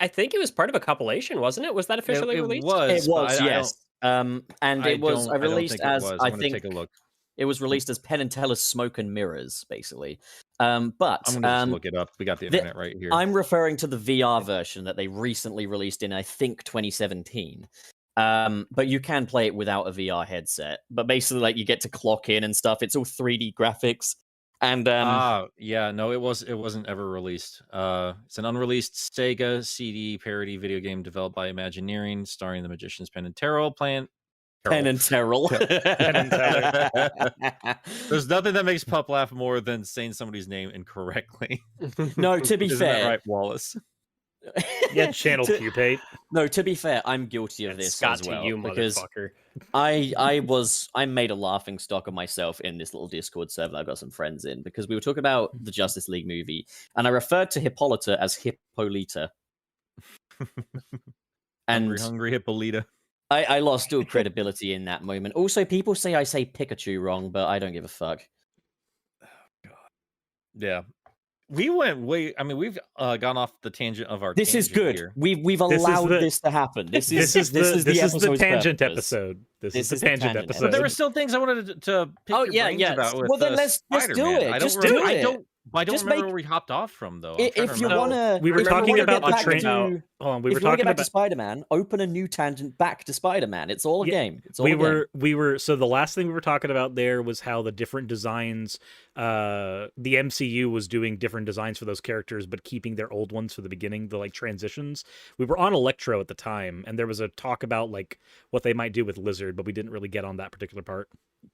think it was part of a compilation, wasn't it? Was that officially It released? was. It but was, I yes. And it was don't released think it as was. I I'm gonna think take a look. it was released as Penn and Teller's Smoke and Mirrors, basically. But I'm gonna just look it up. We got the internet right here. I'm referring to the VR version that they recently released in, I think, 2017. But you can play it without a VR headset. But basically, like you get to clock in and stuff. It's all 3D graphics, and Yeah, no, it wasn't ever released. It's an unreleased Sega CD parody video game developed by Imagineering, starring the magicians Penn and Teller, playing Penn and Terrell. and There's nothing that makes Pup laugh more than saying somebody's name incorrectly. No, to be Isn't fair, that right, Wallace? Yeah, channel to, Cupate. No, to be fair, I'm guilty of It's this Scott as well to you, because motherfucker. I made a laughing stock of myself in this little Discord server that I got some friends in because we were talking about the Justice League movie, and I referred to Hippolyta as Hippolyta. And Hungry Hippolyta. I lost all credibility in that moment. Also, people say I say Pikachu wrong, but I don't give a fuck. Yeah. We went way. I mean, we've gone off the tangent of our. This is tangent good. Here. We've This is allowed the- this to happen. This is the episode's tangent purpose. episode. This This is the is the tangent tangent episode. But there were still things I wanted to pick Oh, your yeah, brains yeah. about with Well, then let's do Spider-Man. it. I Just don't do remember, it. I don't Just remember make- where we hopped off from though. I'm trying to If you remember. want to, We were talking about the train. To, Hold on, we if were you want to talking get back to about. Spider-Man, open a new tangent back to Spider-Man. It's all a Yeah, game. It's all a game. We were so the last thing we were talking about there was how the different designs the MCU was doing different designs for those characters but keeping their old ones for the beginning, the like transitions. We were on Electro at the time and there was a talk about like what they might do with Lizard, but we didn't really get on that particular part.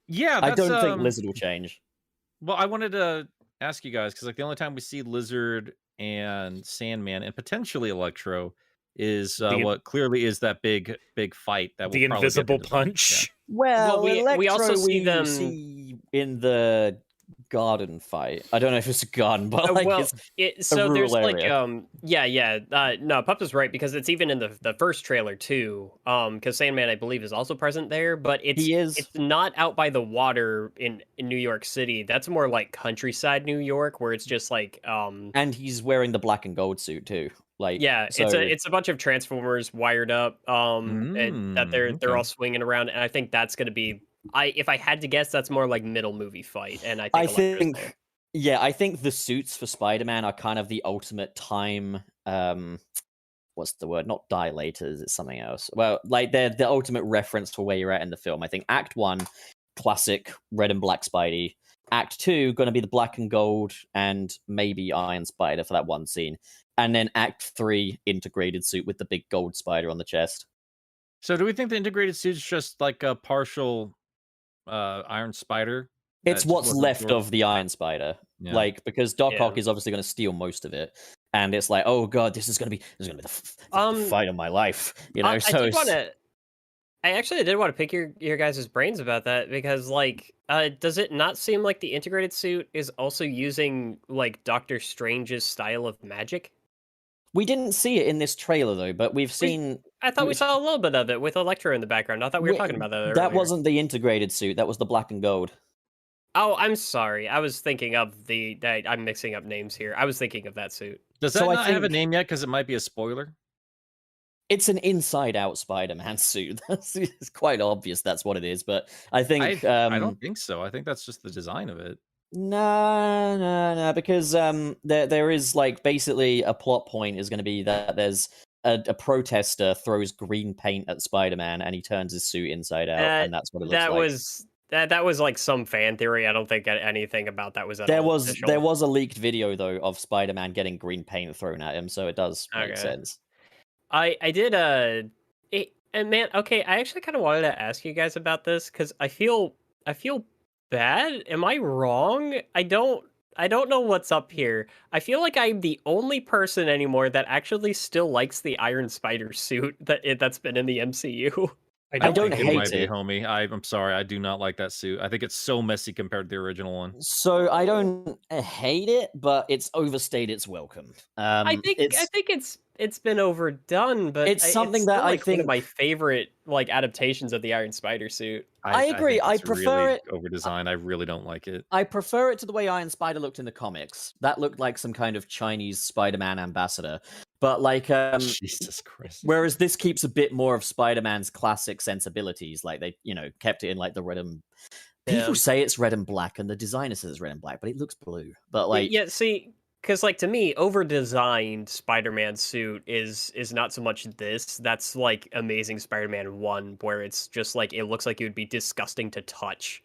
Yeah, I that's, don't think Lizard will change. Well, I wanted to ask you guys because like the only time we see Lizard and Sandman and potentially Electro is what clearly is that big fight that The we'll probably get invisible into. punch. Well, we also Electro see them- see in the garden fight. I don't know if it's a garden, but like well, it's so there's rural like area. no, Pup is right because it's even in the first trailer too. Because Sandman I believe is also present there, but He is. it's not out by the water in New York City. That's more like countryside New York where it's just like and he's wearing the black and gold suit too. Like yeah, so, it's a bunch of Transformers wired up and that they're okay. all swinging around, and I think that's going to be if I had to guess, that's more like middle movie fight, and I I think Elektra's think there. yeah, I think the suits for Spider-Man are kind of the ultimate time what's the word? Not dilators, it's something else. Well, like they're the ultimate reference for where you're at in the film. I think Act 1, classic red and black Spidey. Act 2, gonna be the black and gold and maybe Iron Spider for that one scene. And then Act 3, integrated suit with the big gold spider on the chest. So do we think the integrated suit's just like a partial Iron Spider? It's That what's wasn't left absorbed? of the Iron Spider. Yeah. Like, because Doc Yeah. Ock is obviously going to steal most of it. And it's like, oh god, this is going to be the fight of my life. You know, I so did want to. I actually did want to pick your guys' brains about that because, like, does it not seem like the integrated suit is also using like Doctor Strange's style of magic? we didn't see it in this trailer though, but we've seen I thought we We- saw a little bit of it with Electro in the background. I thought we were talking about that. that earlier. wasn't the integrated suit, that was the black and gold. Oh, I'm sorry. I was thinking of I'm mixing up names here. I was thinking of that suit. Does that So I not have a think- name yet? Because it might be a spoiler. It's an inside out Spider-Man suit. It's quite obvious that's what it is, but I think I don't think so. I think that's just the design of it. No, because there is like basically a plot point is going to be that there's a protester throws green paint at Spider-Man and he turns his suit inside out, That and that's what it looks that like. was that was like some fan theory. I don't think anything about that was at There all was official. there was a leaked video though of Spider-Man getting green paint thrown at him, so it does make Okay. sense. I did and man, okay, I actually kind of wanted to ask you guys about this because I feel bad. Am I wrong? I don't know what's up here. I feel like I'm the only person anymore that actually still likes the Iron Spider suit that's been in the MCU. I don't think hate might be, it. homie. I'm sorry, I do not like that suit. I think it's so messy compared to the original one. So I don't hate it, but it's overstayed its welcome. I think it's been overdone, but It's something that still, I like, one of think- my favorite like adaptations of the Iron Spider suit. I agree, think I it's prefer really it- over designed. I really don't like it. I prefer it to the way Iron Spider looked in the comics. That looked like some kind of Chinese Spider-Man ambassador. But like Jesus Christ. whereas this keeps a bit more of Spider-Man's classic sensibilities, like they, kept it in like the red and people Yeah. say it's red and black and the designer says it's red and black, but it looks blue. But like Yeah, see, because like to me, over-designed Spider-Man suit is not so much this. That's like Amazing Spider-Man 1, where it's just like it looks like it would be disgusting to touch.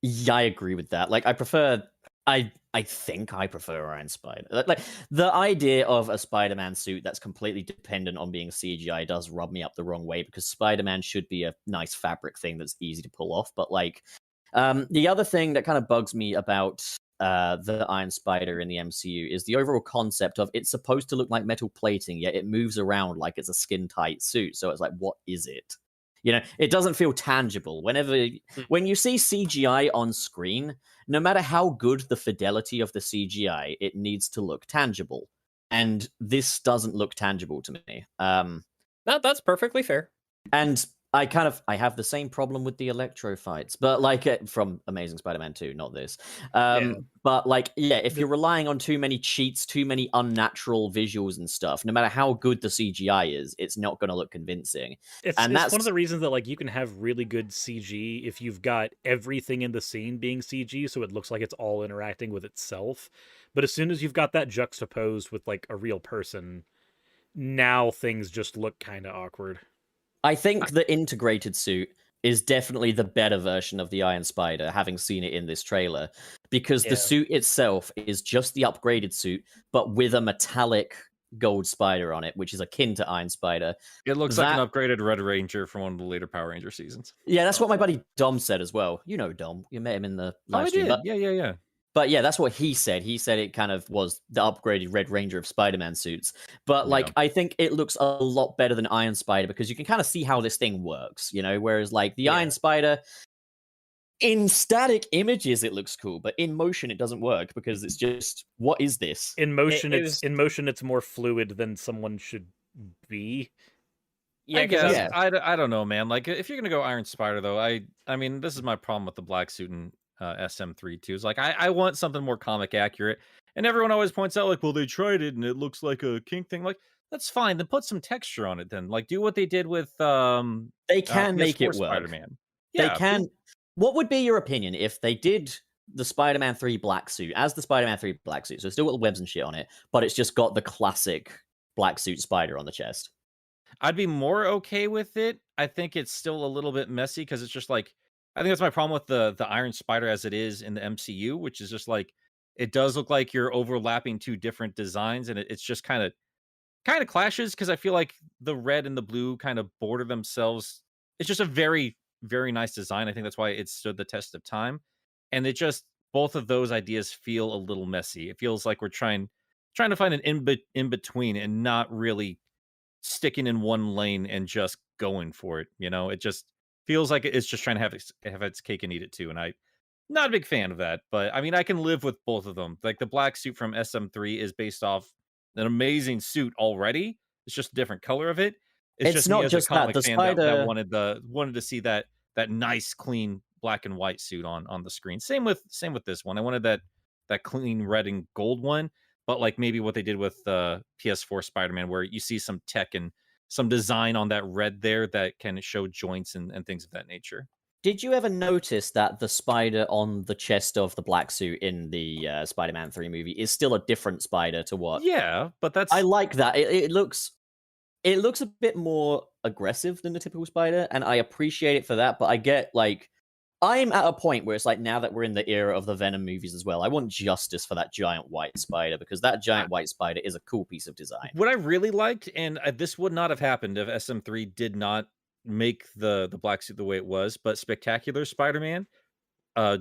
yeah, I agree with that. Like I think I prefer Iron Spider. Like the idea of a Spider-Man suit that's completely dependent on being CGI does rub me up the wrong way because Spider-Man should be a nice fabric thing that's easy to pull off. But like the other thing that kind of bugs me about the Iron Spider in the MCU is the overall concept of it's supposed to look like metal plating, yet it moves around like it's a skin-tight suit. So it's like, what is it? It doesn't feel tangible. When you see CGI on screen, no matter how good the fidelity of the CGI, it needs to look tangible. And this doesn't look tangible to me. That's perfectly fair. And I have the same problem with the Electro fights, but like from Amazing Spider-Man 2, not this. But like, yeah, if you're relying on too many cheats, too many unnatural visuals and stuff, no matter how good the CGI is, it's not going to look convincing. It's And one that's- of the reasons that like you can have really good CG if you've got everything in the scene being CG, so it looks like it's all interacting with itself. But as soon as you've got that juxtaposed with like a real person, now things just look kind of awkward. I think the integrated suit is definitely the better version of the Iron Spider, having seen it in this trailer, because Yeah. the suit itself is just the upgraded suit, but with a metallic gold spider on it, which is akin to Iron Spider. It looks like an That- upgraded Red Ranger from one of the later Power Ranger seasons. Yeah, that's what my buddy Dom said as well. You know Dom, you met him in the live stream. But, Yeah. but yeah, that's what he said. He said it kind of was the upgraded Red Ranger of Spider-Man suits. But like, Yeah. I think it looks a lot better than Iron Spider because you can kind of see how this thing works, whereas like the Yeah. Iron Spider, in static images it looks cool, but in motion it doesn't work because it's just, what is this? In motion, it was- it's more fluid than someone should be. Yeah, I 'cause guess. Yeah. I don't know, man. Like, if you're gonna go Iron Spider, though, I mean, this is my problem with the black suit in SM3 too. Is like, I want something more comic accurate, and everyone always points out, like, well, they tried it and it looks like a kink thing. Like, that's fine. Then put some texture on it. Then, like, do what they did with They can make PS4 it work. Spider-Man. They Yeah, can. What would be your opinion if they did the Spider-Man 3 black suit as the Spider-Man 3 black suit? So it's still got the webs and shit on it, but it's just got the classic black suit spider on the chest. I'd be more okay with it. I think it's still a little bit messy because it's just like, I think that's my problem with the Iron Spider as it is in the MCU, which is just like, it does look like you're overlapping two different designs, and it's just kind of clashes because I feel like the red and the blue kind of border themselves. It's just a very, very nice design. I think that's why it stood the test of time, and it just, both of those ideas feel a little messy. It feels like we're trying to find an in between and not really sticking in one lane and just going for it. It just feels like it's just trying to have its cake and eat it too. And I'm not a big fan of that, but I mean, I can live with both of them. Like, the black suit from SM3 is based off an amazing suit already. It's just a different color of it. It's just not me as just a that, comic the fan spider- that wanted to see that nice, clean black and white suit on the screen. Same with this one. I wanted that clean red and gold one, but like maybe what they did with PS4 Spider-Man, where you see some tech and some design on that red there that can show joints and things of that nature. Did you ever notice that the spider on the chest of the black suit in the Spider-Man 3 movie is still a different spider to what? Yeah, but that's I like that. It looks a bit more aggressive than the typical spider, and I appreciate it for that. But I get like I'm at a point where it's like now that we're in the era of the Venom movies as well, I want justice for that giant white spider because that giant white spider is a cool piece of design. what I really liked, and this would not have happened if SM3 did not make the black suit the way it was, but Spectacular Spider-Man uh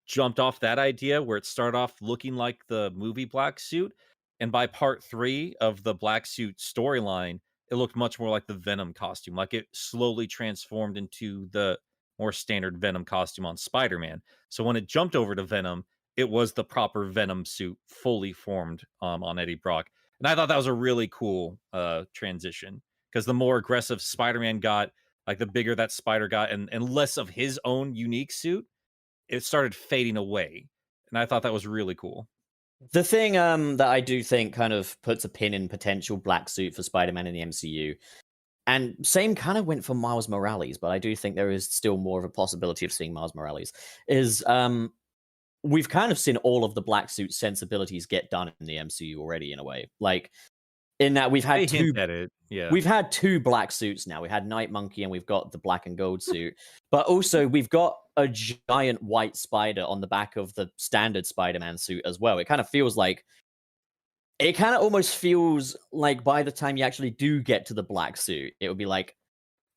jumped off that idea where it started off looking like the movie black suit, and by part 3 of the black suit storyline, it looked much more like the Venom costume. Like it slowly transformed into the more standard Venom costume on Spider-Man. So when it jumped over to Venom, it was the proper Venom suit fully formed on Eddie Brock. And I thought that was a really cool transition because the more aggressive Spider-Man got, like the bigger that spider got, and less of his own unique suit, it started fading away. And I thought that was really cool. The thing that I do think kind of puts a pin in potential black suit for Spider-Man in the MCU, and same kind of went for Miles Morales, but I do think there is still more of a possibility of seeing Miles Morales, is we've kind of seen all of the black suit sensibilities get done in the MCU already in a way. Like in that we've had They hint at it. Yeah. we've had two black suits now. We had Night Monkey and we've got the black and gold suit. But also we've got a giant white spider on the back of the standard Spider-Man suit as well. It kind of almost feels like by the time you actually do get to the black suit, it would be like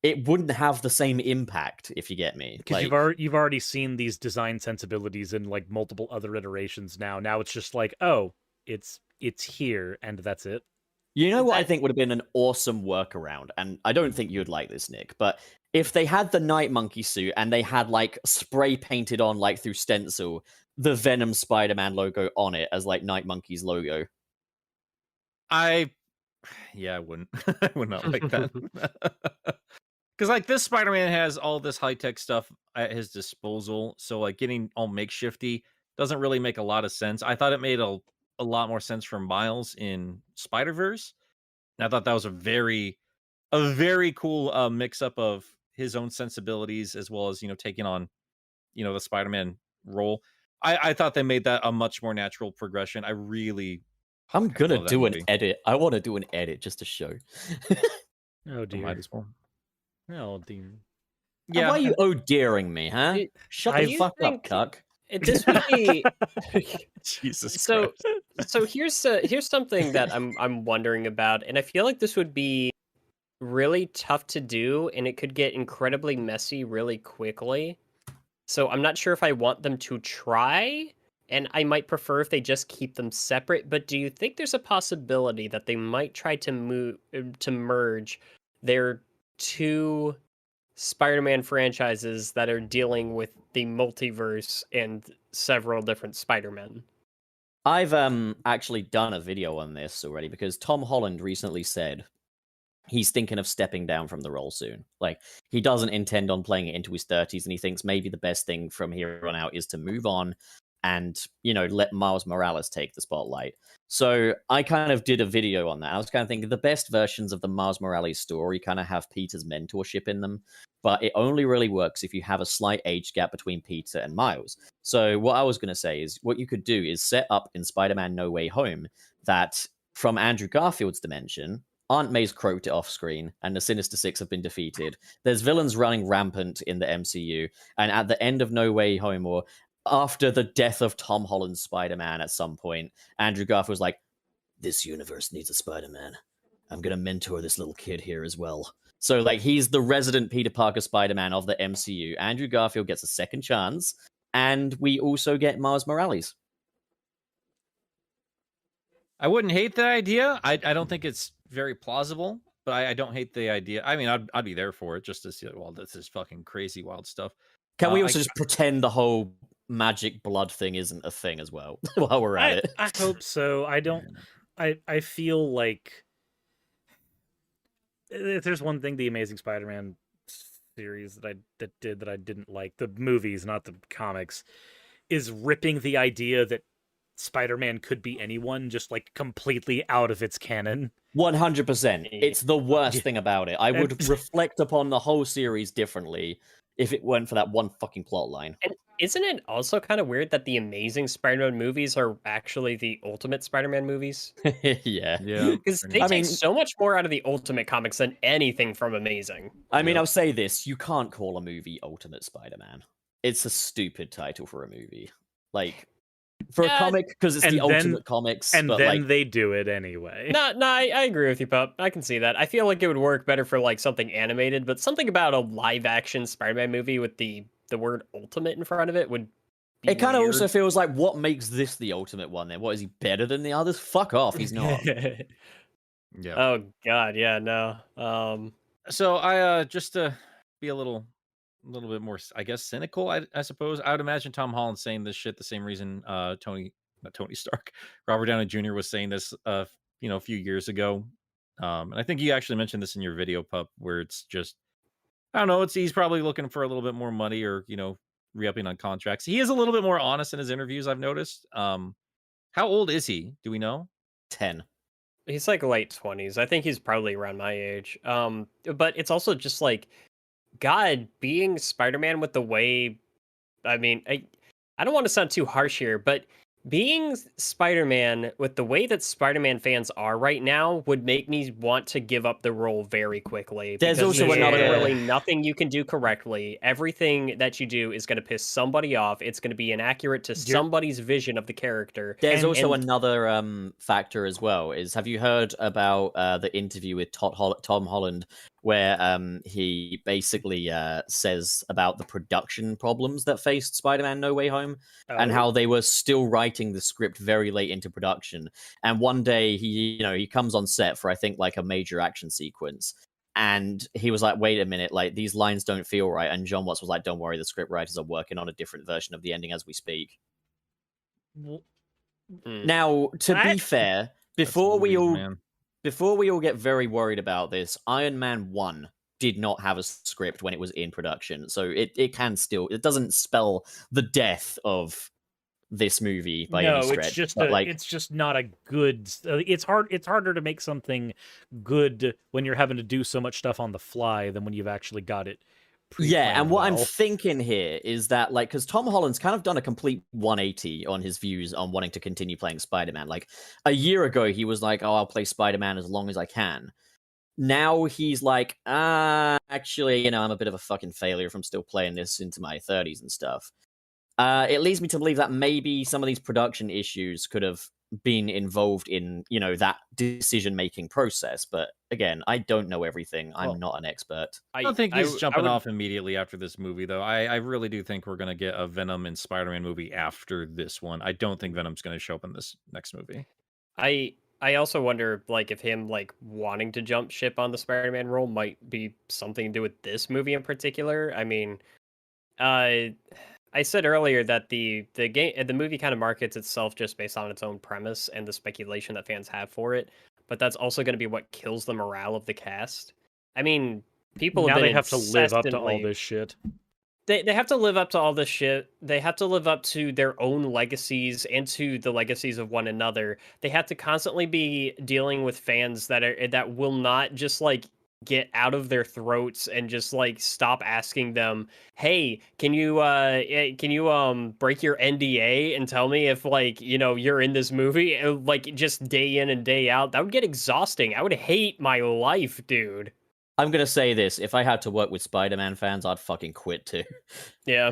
it wouldn't have the same impact, if you get me. Because Like, you've already seen these design sensibilities in like multiple other iterations now. Now it's just like, oh, it's here and that's it. you know what I think would have been an awesome workaround, and I don't think you'd like this, Nick, but if they had the Night Monkey suit and they had like spray painted on like through stencil the Venom Spider-Man logo on it as like Night Monkey's logo. I wouldn't. I would not like that. Because like this Spider-Man has all this high-tech stuff at his disposal, so like getting all makeshifty doesn't really make a lot of sense. I thought it made a lot more sense for Miles in Spider-Verse. And I thought that was a very cool mix-up of his own sensibilities as well as, taking on, the Spider-Man role. I thought they made that a much more natural progression. I'm gonna love that do an movie. edit. I want to do an edit just to show. Oh dear. Might as well. Oh dear. And why are you oh-dearing me, huh? It- Shut do the you fuck think- up, cuck. This would be Jesus so. Christ. So here's something that I'm wondering about, and I feel like this would be really tough to do, and it could get incredibly messy really quickly. So I'm not sure if I want them to try, and I might prefer if they just keep them separate. But do you think there's a possibility that they might try to merge their two Spider-Man franchises that are dealing with the multiverse and several different Spider-Men? I've actually done a video on this already because Tom Holland recently said he's thinking of stepping down from the role soon. Like, he doesn't intend on playing it into his 30s, and he thinks maybe the best thing from here on out is to move on and, let Miles Morales take the spotlight. So I kind of did a video on that. I was kind of thinking the best versions of the Miles Morales story kind of have Peter's mentorship in them, but it only really works if you have a slight age gap between Peter and Miles. So what I was going to say is what you could do is set up in Spider-Man No Way Home that from Andrew Garfield's dimension, Aunt May's croaked it off screen, and the Sinister Six have been defeated. There's villains running rampant in the MCU, and at the end of No Way Home, or after the death of Tom Holland's Spider-Man at some point, Andrew Garfield's like, this universe needs a Spider-Man. I'm going to mentor this little kid here as well. So, like, he's the resident Peter Parker Spider-Man of the MCU. Andrew Garfield gets a second chance, and we also get Miles Morales. I wouldn't hate the idea. I don't think it's very plausible, but I don't hate the idea. I mean, I'd be there for it just to see, well, this is fucking crazy wild stuff. Can we also just pretend the whole magic blood thing isn't a thing as well while we're at it? I hope so. I feel like if there's one thing the Amazing Spider-Man series that I didn't like, the movies, not the comics, is ripping the idea that Spider-Man could be anyone, just like completely out of its canon. 100%. It's the worst Yeah. thing about it. I would reflect upon the whole series differently if it weren't for that one fucking plot line. And isn't it also kind of weird that the Amazing Spider-Man movies are actually the Ultimate Spider-Man movies? Yeah. Yeah. Because pretty they I take mean- so much more out of the Ultimate comics than anything from Amazing. I mean, Yep. I'll say this: you can't call a movie Ultimate Spider-Man. It's a stupid title for a movie. Like for a comic, because it's and the then- Ultimate Comics. And but then like, they do it anyway. No, I agree with you, Pup. I can see that. I feel like it would work better for like something animated, but something about a live-action Spider-Man movie with the word "Ultimate" in front of it would. Be it kind of also weird. feels like, what makes this the Ultimate one? Then what, is he better than the others? Fuck off, he's not. Yeah. Oh God, yeah, no. So I just to be a little bit more, I guess, cynical. I suppose I would imagine Tom Holland saying this shit the same reason not Tony Stark, Robert Downey Jr. was saying this a few years ago. And I think you actually mentioned this in your video, Pup, where it's just, I don't know, he's probably looking for a little bit more money, or re-upping on contracts. He is a little bit more honest in his interviews, I've noticed. How old is he? Do we know? 10. He's like late 20s. I think he's probably around my age. But it's also just like, God, being Spider-Man with the way, I mean, I don't want to sound too harsh here, but being Spider-Man with the way that Spider-Man fans are right now would make me want to give up the role very quickly. There's because also there's another- literally nothing you can do correctly. Everything that you do is going to piss somebody off. It's going to be inaccurate to somebody's vision of the character. There's also and- another factor as well. Is, have you heard about the interview with Tom Holland, where he basically says about the production problems that faced Spider-Man No Way Home, and how they were still writing the script very late into production. And one day he comes on set for, I think, like a major action sequence, and he was like, wait a minute, like these lines don't feel right. And John Watts was like, don't worry, the script writers are working on a different version of the ending as we speak. Mm. Now, to be fair, before we all get very worried about this, Iron Man 1 did not have a script when it was in production. So it can still, it doesn't spell the death of this movie by any stretch. It's just but, it's just not a good. It's harder to make something good when you're having to do so much stuff on the fly than when you've actually got it. Yeah, and what I'm well. thinking here is that, like, because Tom Holland's kind of done a complete 180 on his views on wanting to continue playing Spider-Man. Like, a year ago, he was like, oh, I'll play Spider-Man as long as I can. Now he's like, actually, I'm a bit of a fucking failure if I'm still playing this into my 30s and stuff. It leads me to believe that maybe some of these production issues could have been involved in, that decision-making process. But again, I don't know everything. I'm not an expert. I don't think he's jumping off immediately after this movie, though. I really do think we're going to get a Venom and Spider-Man movie after this one. I don't think Venom's going to show up in this next movie. I also wonder, like, if him, like, wanting to jump ship on the Spider-Man role might be something to do with this movie in particular. I mean, I said earlier that the movie kind of markets itself just based on its own premise and the speculation that fans have for it, but that's also going to be what kills the morale of the cast. I mean, people now have been they have to live up to all incessantly- this shit. They have to live up to all this shit. They have to live up to their own legacies and to the legacies of one another. They have to constantly be dealing with fans that will not just like get out of their throats and just like stop asking them, "Hey, can you break your NDA and tell me if like, you're in this movie?" Like just day in and day out. That would get exhausting. I would hate my life, dude. I'm going to say this. If I had to work with Spider-Man fans, I'd fucking quit too. Yeah.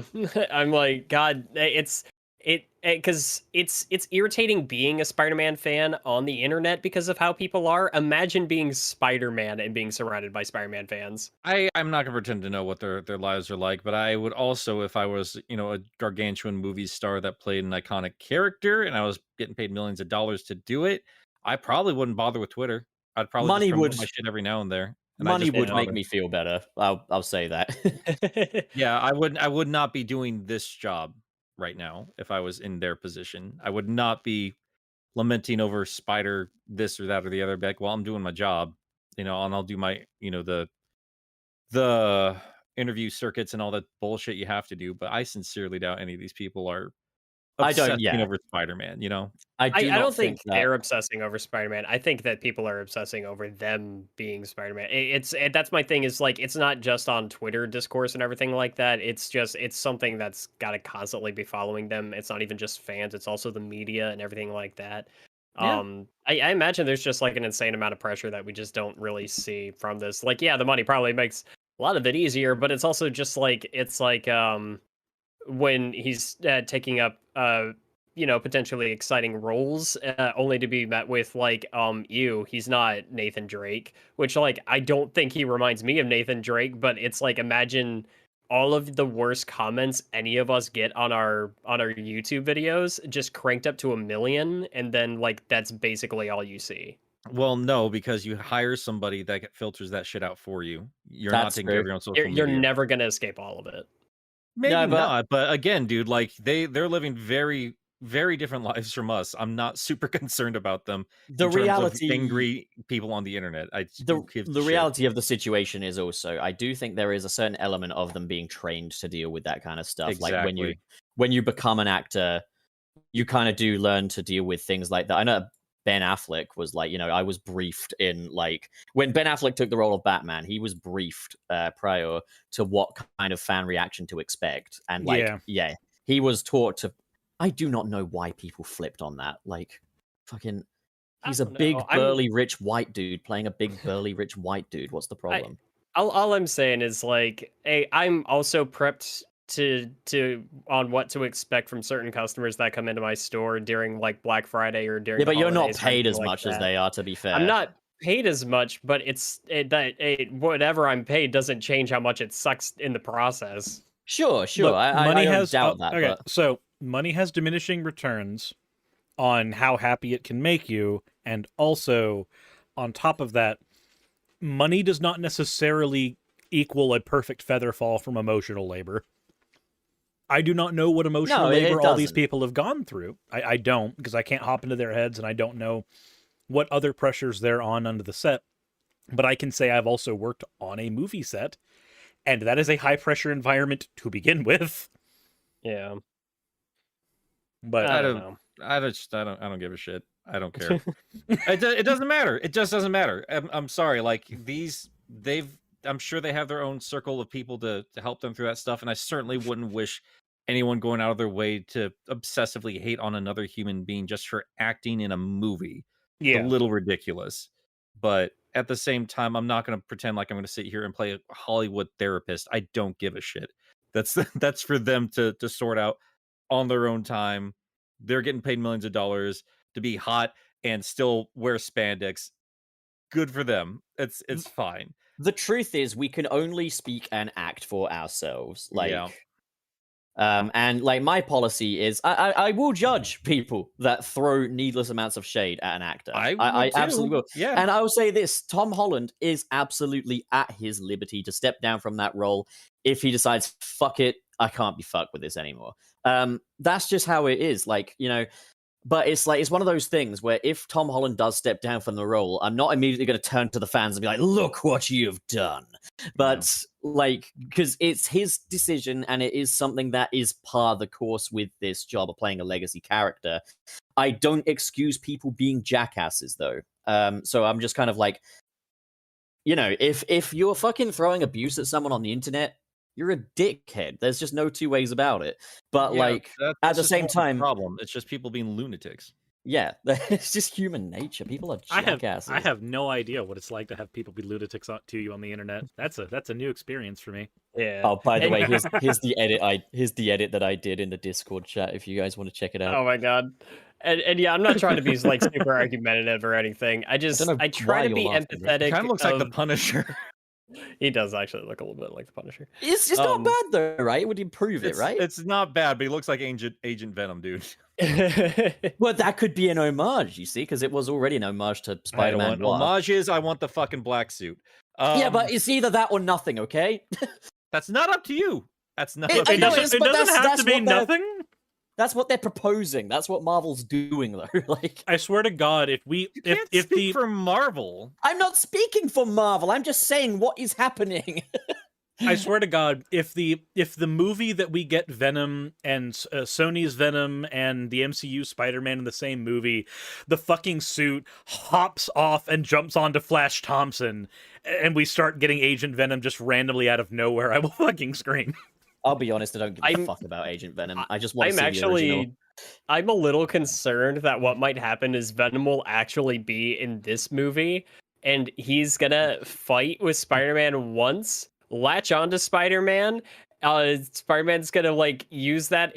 I'm like, God, because it's irritating being a Spider-Man fan on the internet because of how people are. Imagine being Spider-Man and being surrounded by Spider-Man fans. I'm not going to pretend to know what their lives are like, but I would also, if I was, a gargantuan movie star that played an iconic character and I was getting paid millions of dollars to do it, I probably wouldn't bother with Twitter. I'd probably Money just promote would- my shit every now and there. And Money would make bother. me feel better. I'll say that. Yeah, I would not be doing this job right now if I was in their position. I would not be lamenting over Spider this or that or the other. Back while I'm doing my job, and I'll do my the interview circuits and all that bullshit you have to do. But I sincerely doubt any of these people are I don't- obsessing yeah. over Spider-Man, you know? I do I not don't think that. they're obsessing over Spider-Man. I think that people are obsessing over them being Spider-Man. That's my thing. Is like it's not just on Twitter discourse and everything like that. It's something that's got to constantly be following them. It's not even just fans. It's also the media and everything like that. Yeah. I imagine there's just like an insane amount of pressure that we just don't really see from this. Like, yeah, the money probably makes a lot of it easier, but it's also just like when he's taking up potentially exciting roles only to be met with like he's not Nathan Drake, which like I don't think he reminds me of Nathan Drake, but it's like imagine all of the worst comments any of us get on our YouTube videos just cranked up to 1 million, and then like that's basically all you see. Well, no, because you hire somebody that filters that shit out for you. You're not That's taking care of true. your own social You're media. never gonna escape all of it. Maybe No, but- not, but again, dude, like they're living very, very different lives from us. I'm not super concerned about them. The in terms of reality, angry people on the internet. the who gives a the shit? reality of the situation is also, I do think there is a certain element of them being trained to deal with that kind of stuff. Like Exactly. when you become an actor, you kind of do learn to deal with things like that. I know Ben Affleck was like, I was briefed in like when Ben Affleck took the role of Batman, he was briefed prior to what kind of fan reaction to expect, and like he was taught to. I do not know why people flipped on that. Like, fucking, he's a big burly rich white dude playing a big burly rich white dude. What's the problem? All I'm saying is like, hey, I'm also prepped to on what to expect from certain customers that come into my store during like Black Friday or during. Yeah, but you're not holidays or paid anything as like much as that. they are, to be fair. I'm not paid as much, but whatever I'm paid doesn't change how much it sucks in the process. Sure. Look, I don't doubt that. Okay, But so money has diminishing returns on how happy it can make you, and also on top of that, money does not necessarily equal a perfect feather fall from emotional labor. I do not know what emotional No, it labor all these doesn't. people have gone through. I don't, because I can't hop into their heads, and I don't know what other pressures they're on under the set. But I can say I've also worked on a movie set, and that is a high pressure environment to begin with. Yeah, But I don't know. I don't give a shit. I don't care. It doesn't matter. It just doesn't matter. I'm sorry. Like I'm sure they have their own circle of people to help them through that stuff, and I certainly wouldn't wish anyone going out of their way to obsessively hate on another human being just for acting in a movie. It's a little ridiculous, but at the same time, I'm not going to pretend like I'm going to sit here and play a Hollywood therapist. I don't give a shit. That's for them to sort out on their own time. They're getting paid millions of dollars to be hot and still wear spandex. Good for them. It's fine. the truth is, we can only speak and act for ourselves. Like, Yeah. And like my policy is, I will judge people that throw needless amounts of shade at an actor. I absolutely will. Yeah. And I will say this: Tom Holland is absolutely at his liberty to step down from that role if he decides, fuck it, I can't be fucked with this anymore. That's just how it is. Like, you know. But it's like, it's one of those things where if Tom Holland does step down from the role, I'm not immediately going to turn to the fans and be like, look what you've done. But like, because it's his decision and it is something that is par the course with this job of playing a legacy character. I don't excuse people being jackasses though. So I'm just kind of like, you know, if you're fucking throwing abuse at someone on the internet, you're a dickhead. There's just no two ways about it. But Yeah, like, that's at the just same not the time, problem. It's just people being lunatics. yeah, it's just human nature. People are jackasses. I have no idea what it's like to have people be lunatics to you on the internet. That's a new experience for me. Yeah. Oh, by the way, here's the edit. Here's the edit that I did in the Discord chat. If you guys want to check it out. Oh my god. And yeah, I'm not trying to be like super argumentative or anything. I don't know try why to be you're laughing, bro. empathetic. Kind of looks like the of- Punisher. He does actually look a little bit like the Punisher. It's not bad though, right? It would improve it, right? It's not bad, but he looks like Agent Venom, dude. Well, that could be an homage, you see, because it was already an homage to I don't Spider-Man want Noir. homages. I want the fucking black suit. Yeah, but it's either that or nothing, okay? that's not up to you. That's not. It- up I to know you. it's- It but doesn't have that's to be what they're- nothing. That's what they're proposing. That's what Marvel's doing, though. Like, I swear to God, if You can't speak for Marvel. I'm not speaking for Marvel. I'm just saying what is happening. I swear to God, if the movie that we get Venom and Sony's Venom and the MCU Spider-Man in the same movie, the fucking suit hops off and jumps onto Flash Thompson, and we start getting Agent Venom just randomly out of nowhere, I will fucking scream. I'll be honest, I don't give a I'm- fuck about Agent Venom. I just want to I'm see the original. actually, I'm a little concerned that what might happen is Venom will actually be in this movie, and he's gonna fight with Spider-Man once, latch onto Spider-Man. Spider-Man's gonna like use that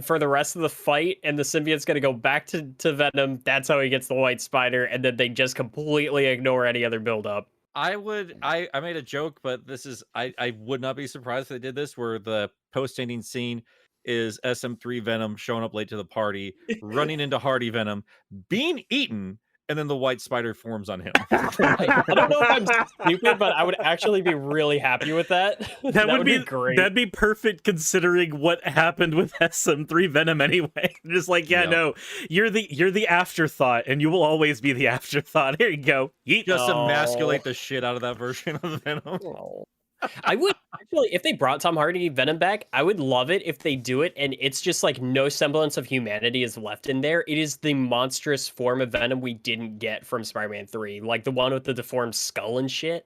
for the rest of the fight, and the symbiote's gonna go back to Venom. That's how he gets the White Spider, and then they just completely ignore any other build-up. I made a joke, but this is I would not be surprised if they did this, where the post-ending scene is SM3 Venom showing up late to the party, running into Hardy Venom, being eaten, and then the White Spider forms on him. I don't know if I'm stupid, but I would actually be really happy with that. That would be great. That'd be perfect considering what happened with SM3 Venom anyway. Just like, yeah, Yep. no, you're the afterthought, and you will always be the afterthought. Here you go. Yeet. Just Oh. emasculate the shit out of that version of Venom. Oh. I would actually, if they brought Tom Hardy Venom back, I would love it if they do it and it's just like no semblance of humanity is left in there. It is the monstrous form of Venom we didn't get from Spider-Man 3, like the one with the deformed skull and shit.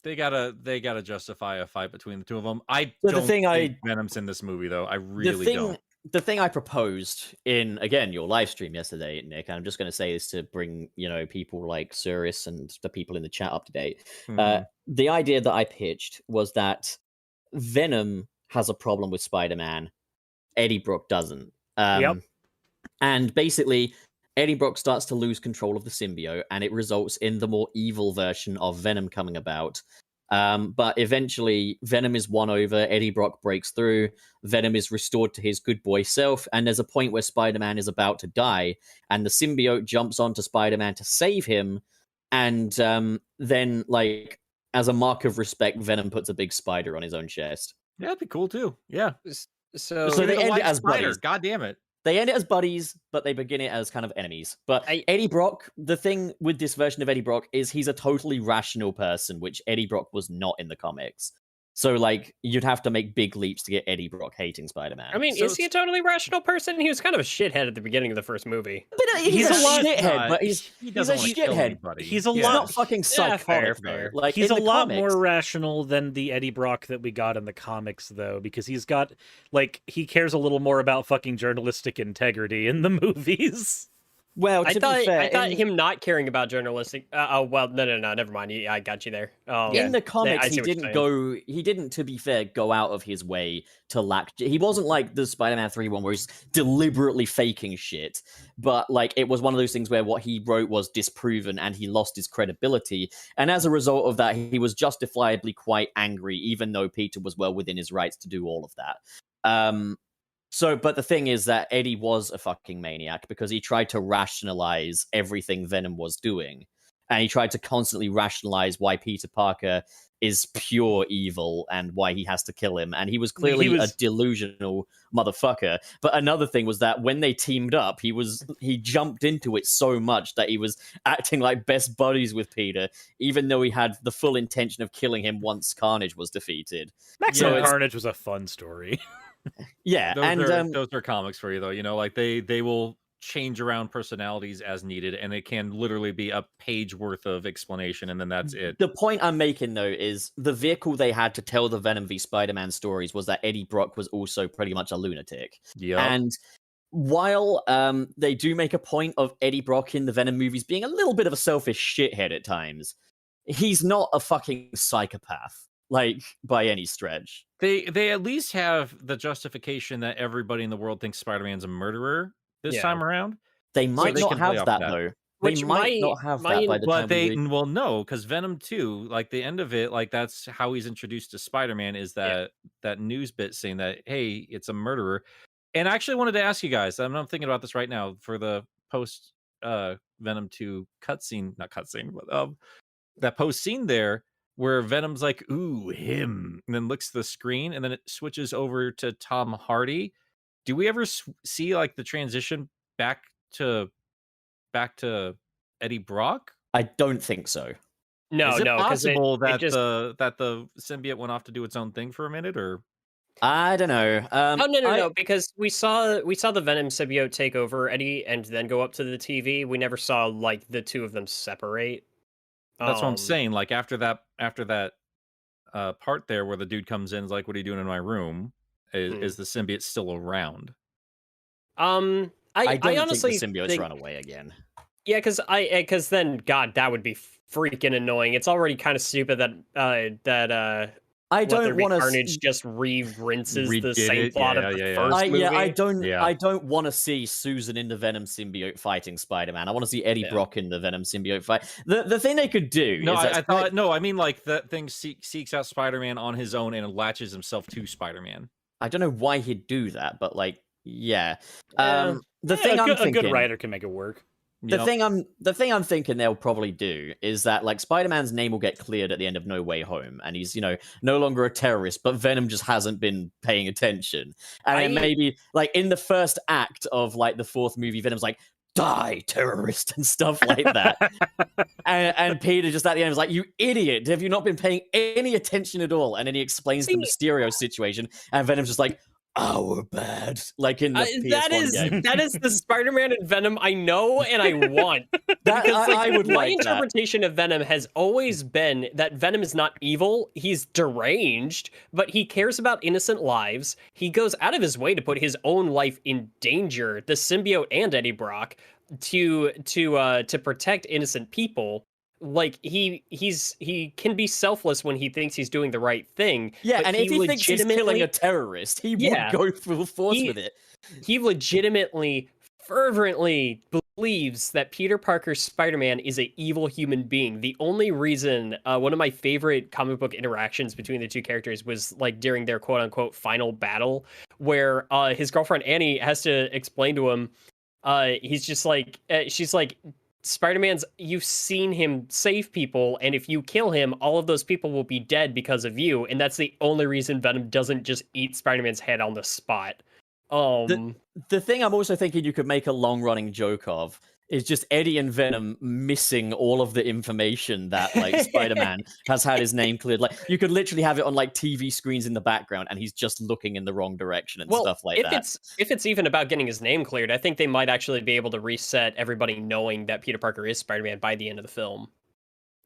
They gotta justify a fight between the two of them. I the don't thing think Venom's in this movie though. I really don't. The thing I proposed in, again, your live stream yesterday, Nick, and I'm just going to say this to bring, people like Suris and the people in the chat up to date. Mhm. The idea that I pitched was that Venom has a problem with Spider-Man. Eddie Brock doesn't. Yep. And basically, Eddie Brock starts to lose control of the symbiote, and it results in the more evil version of Venom coming about. But eventually, Venom is won over. Eddie Brock breaks through. Venom is restored to his good boy self. And there's a point where Spider-Man is about to die, and the symbiote jumps onto Spider-Man to save him. And then, like, as a mark of respect, Venom puts a big spider on his own chest. Yeah, that'd be cool too. Yeah. So, So they the end White it as Spider. buddies. God damn it. They end it as buddies, but they begin it as kind of enemies. But I- Eddie Brock, the thing with this version of Eddie Brock is he's a totally rational person, which Eddie Brock was not in the comics. So, like, you'd have to make big leaps to get Eddie Brock hating Spider-Man. I mean, So is he a totally rational person? He was kind of a shithead at the beginning of the first movie. but he's a lot- shithead, but he's he a doesn't wanna kill shithead. anybody. He's a He's lot- not fucking Yeah, psychotic, fair. though. Like, He's in a the lot comics, more rational than the Eddie Brock that we got in the comics, though, because he's got, like, he cares a little more about fucking journalistic integrity in the movies. Well, I to thought be fair, him not caring about journalistic. No, never mind. I got you there. in the comics, I see he what you're didn't he didn't, to be fair, go out of his way to lack. He wasn't like the Spider-Man 3 one where he's deliberately faking shit. But, like, it was one of those things where what he wrote was disproven and he lost his credibility. And as a result of that, he was justifiably quite angry, even though Peter was well within his rights to do all of that. But the thing is that Eddie was a fucking maniac because he tried to rationalize everything Venom was doing. And he tried to constantly rationalize why Peter Parker is pure evil and why he has to kill him. And he was clearly a delusional motherfucker. But another thing was that when they teamed up, he jumped into it so much that he was acting like best buddies with Peter, even though he had the full intention of killing him once Carnage was defeated. Maximum it's- Carnage was a fun story. Yeah, Those are comics for you though. Like they will change around personalities as needed, and it can literally be a page worth of explanation, and then that's it. the point I'm making, though, is the vehicle they had to tell the Venom v Spider-Man stories was that Eddie Brock was also pretty much a lunatic. Yeah. And while they do make a point of Eddie Brock in the Venom movies being a little bit of a selfish shithead at times, he's not a fucking psychopath, like, by any stretch. They at least have the justification that everybody in the world thinks Spider-Man's a murderer this Yeah. time around. They might they not can play have off that, that. though. Which They might might- not have might- that by the But time they we read. well no, because Venom 2, like the end of it, like that's how he's introduced to Spider-Man is that news bit saying that, hey, it's a murderer. And I actually wanted to ask you guys, I'm thinking about this right now for the post Venom 2 cutscene, not cutscene, but that post scene there where Venom's like, ooh, him, and then looks at the screen, and then it switches over to Tom Hardy. Do we ever see like the transition back to Eddie Brock? I don't think so. No, Is it no, because possible that just the symbiote went off to do its own thing for a minute, or I don't know. oh no, because we saw the Venom symbiote take over Eddie and then go up to the TV. We never saw like the two of them separate. that's what I'm saying. Like after that part there where the dude comes in, and is like, "What are you doing in my room?" Is the symbiote still around? I don't honestly think the symbiotes think, run away again. yeah, because then God, that would be freaking annoying. It's already kind of stupid that I Let There don't Be want Carnage just rinses the Redid same it, plot yeah, of the yeah. first movie. I don't want to see Susan in the Venom symbiote fighting Spider-Man. I want to see Eddie Brock in the Venom symbiote fight. The thing they could do No, is that I mean like that thing seeks out Spider-Man on his own and latches himself to Spider-Man. I don't know why he'd do that, but like, yeah. Yeah. The thing I'm a thinking, good writer can make it work. the thing I'm thinking they'll probably do is that like Spider-Man's name will get cleared at the end of No Way Home, and he's no longer a terrorist, but Venom just hasn't been paying attention, and then maybe like in the first act of like the fourth movie, Venom's like, "Die, terrorist," and stuff like that. and Peter just at the end was like, "You idiot, have you not been paying any attention at all?" And then he explains the Mysterio situation, and Venom's just like, "Oh, we're bad." Like in the PS1 game. that is the Spider-Man and Venom I know and I want. That, Because I would my like that. interpretation of Venom has always been that Venom is not evil, he's deranged, but he cares about innocent lives. He goes out of his way to put his own life in danger, the symbiote and Eddie Brock, to protect innocent people. Like he can be selfless when he thinks he's doing the right thing. Yeah, but and if he thinks he's killing legitimately- a terrorist, he Yeah. would go full force with it. he legitimately, fervently believes that Peter Parker's Spider-Man is an evil human being. The only reason, one of my favorite comic book interactions between the two characters was like during their quote-unquote final battle, where his girlfriend Annie has to explain to him, he's just like, she's like, Spider-Man's, you've seen him save people, and if you kill him, all of those people will be dead because of you, and that's the only reason Venom doesn't just eat Spider-Man's head on the spot. The thing I'm also thinking you could make a long-running joke of is just Eddie and Venom missing all of the information that like Spider-Man has had his name cleared. Like you could literally have it on like TV screens in the background, and he's just looking in the wrong direction and stuff like that. If it's even about getting his name cleared, I think they might actually be able to reset everybody knowing that Peter Parker is Spider-Man by the end of the film.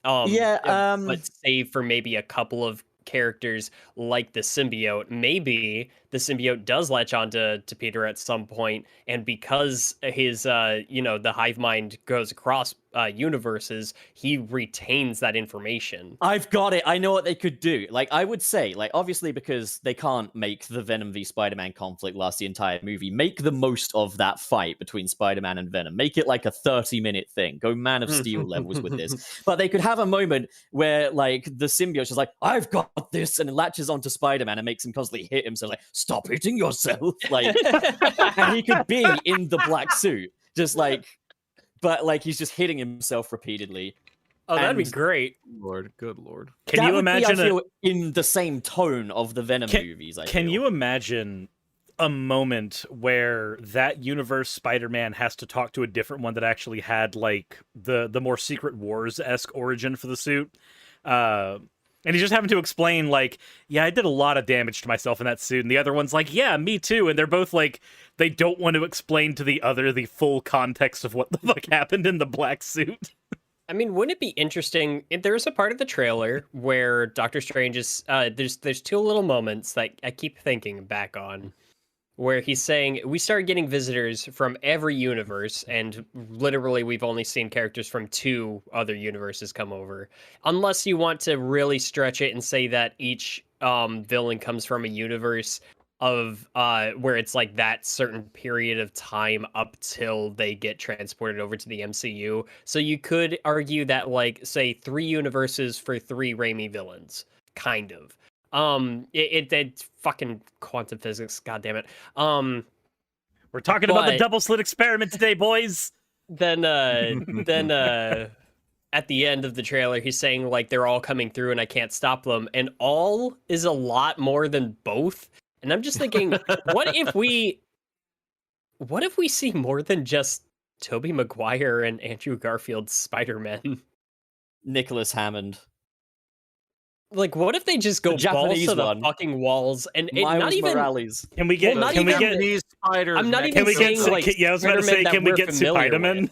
But save for maybe a couple of characters like the symbiote. Maybe the symbiote does latch onto Peter at some point, and because his the hive mind goes across universes, he retains that information. I've got it. I know what they could do. Like I would say, like obviously because they can't make the Venom v Spider-Man conflict last the entire movie, make the most of that fight between Spider-Man and Venom. Make it like a 30-minute thing. Go Man of Steel levels with this. But they could have a moment where like the symbiote is like, "I've got this," and it latches onto Spider-Man and makes him constantly hit himself like, "Stop hitting yourself." Like and he could be in the black suit. Just like but like he's just hitting himself repeatedly. Oh, that'd be And- great. Good lord. Can That you would be, I imagine feel, in the same tone of the Venom movies? Can you imagine a moment where that universe Spider-Man has to talk to a different one that actually had like the more Secret Wars-esque origin for the suit? And he's just having to explain, like, "Yeah, I did a lot of damage to myself in that suit," and the other one's like, "Yeah, me too." And they're both like, they don't want to explain to the other the full context of what the fuck happened in the black suit. I mean, wouldn't it be interesting? There's a part of the trailer where Doctor Strange is. There's two little moments that I keep thinking back on, where he's saying we started getting visitors from every universe, and literally we've only seen characters from 2 other universes come over. Unless you want to really stretch it and say that each villain comes from a universe of where it's like that certain period of time up till they get transported over to the MCU. So you could argue that like say 3 universes for 3 Raimi villains, kind of. It's fucking quantum physics, god damn it. We're talking about the But- double slit experiment today, boys. Then at the end of the trailer, he's saying like they're all coming through and I can't stop them. And all is a lot more than both. And I'm just thinking, what if we see more than just Tobey Maguire and Andrew Garfield's Spider-Man? Nicholas Hammond. Like, what if they just go balls Japanese to the one. fucking walls and it, Miles not even? Morales. Can we get? Well, not can we even get? Japanese spider. I'm not mecha- even Can we saying, get? like, Yeah, I was about to say. Spider-Man that Can we we're get familiar Spider-Man?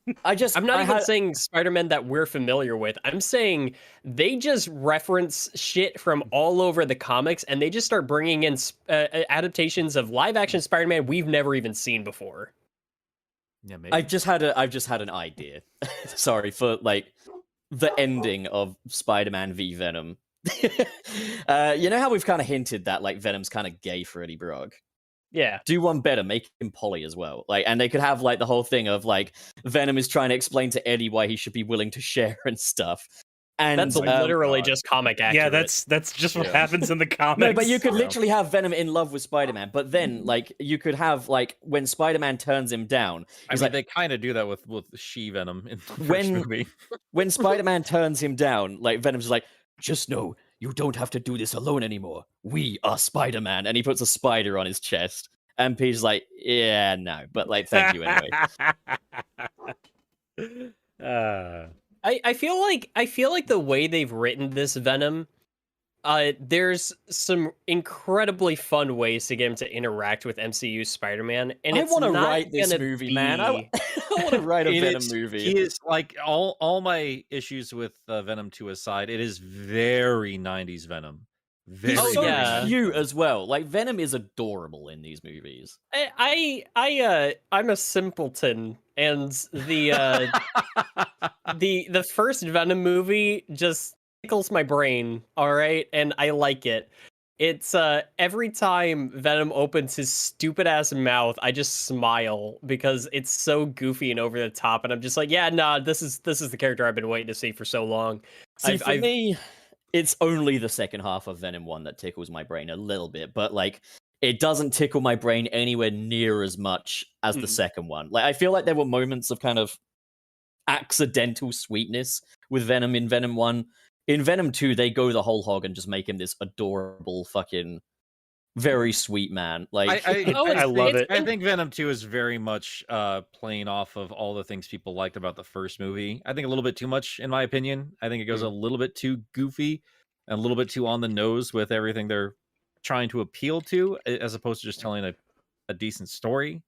I'm not I even had- saying Spider-Man that we're familiar with. I'm saying they just reference shit from all over the comics, and they just start bringing in adaptations of live-action Spider-Man we've never even seen before. Yeah, maybe. I've just had an idea. Sorry for like the ending of Spider-Man v Venom. You know how we've kind of hinted that like Venom's kind of gay for Eddie Brock. Yeah. Do one better, make him poly as well. Like, and they could have like the whole thing of like Venom is trying to explain to Eddie why he should be willing to share and stuff. And That's literally just comic accurate. Yeah, that's just what Yeah. happens in the comics. no, but you could Yeah. literally have Venom in love with Spider-Man. But then, like, you could have like when Spider-Man turns him down, I he's mean, like, they kind of do that with She Venom in the first When- movie. when Spider-Man turns him down, like Venom's just like, just know you don't have to do this alone anymore. We are Spider-Man, and he puts a spider on his chest. And Peter's like, yeah, no, but like, thank you anyway. I feel like the way they've written this Venom, there's some incredibly fun ways to get him to interact with MCU Spider-Man, and I it's want to not write this gonna movie, man. I be- want to write a It Venom is- movie. He is like all my issues with Venom 2 aside. It is very 90s Venom. Very, He's Oh, so very yeah. 90s. cute as well. Like Venom is adorable in these movies. I'm a simpleton, and the first Venom movie just tickles my brain, all right, and I like it. It's every time Venom opens his stupid ass mouth, I just smile because it's so goofy and over the top, and I'm just like, yeah, nah, this is the character I've been waiting to see for so long. See, I've- for I've- me, it's only the second half of Venom 1 that tickles my brain a little bit, but like it doesn't tickle my brain anywhere near as much as the Mm. second one. Like I feel like there were moments of kind of accidental sweetness with Venom in Venom 1. In Venom 2, they go the whole hog and just make him this adorable fucking very sweet man. Like I love it. I think Venom 2 is very much playing off of all the things people liked about the first movie. I think a little bit too much, in my opinion. I think it goes a little bit too goofy and a little bit too on the nose with everything they're trying to appeal to, as opposed to just telling a decent story.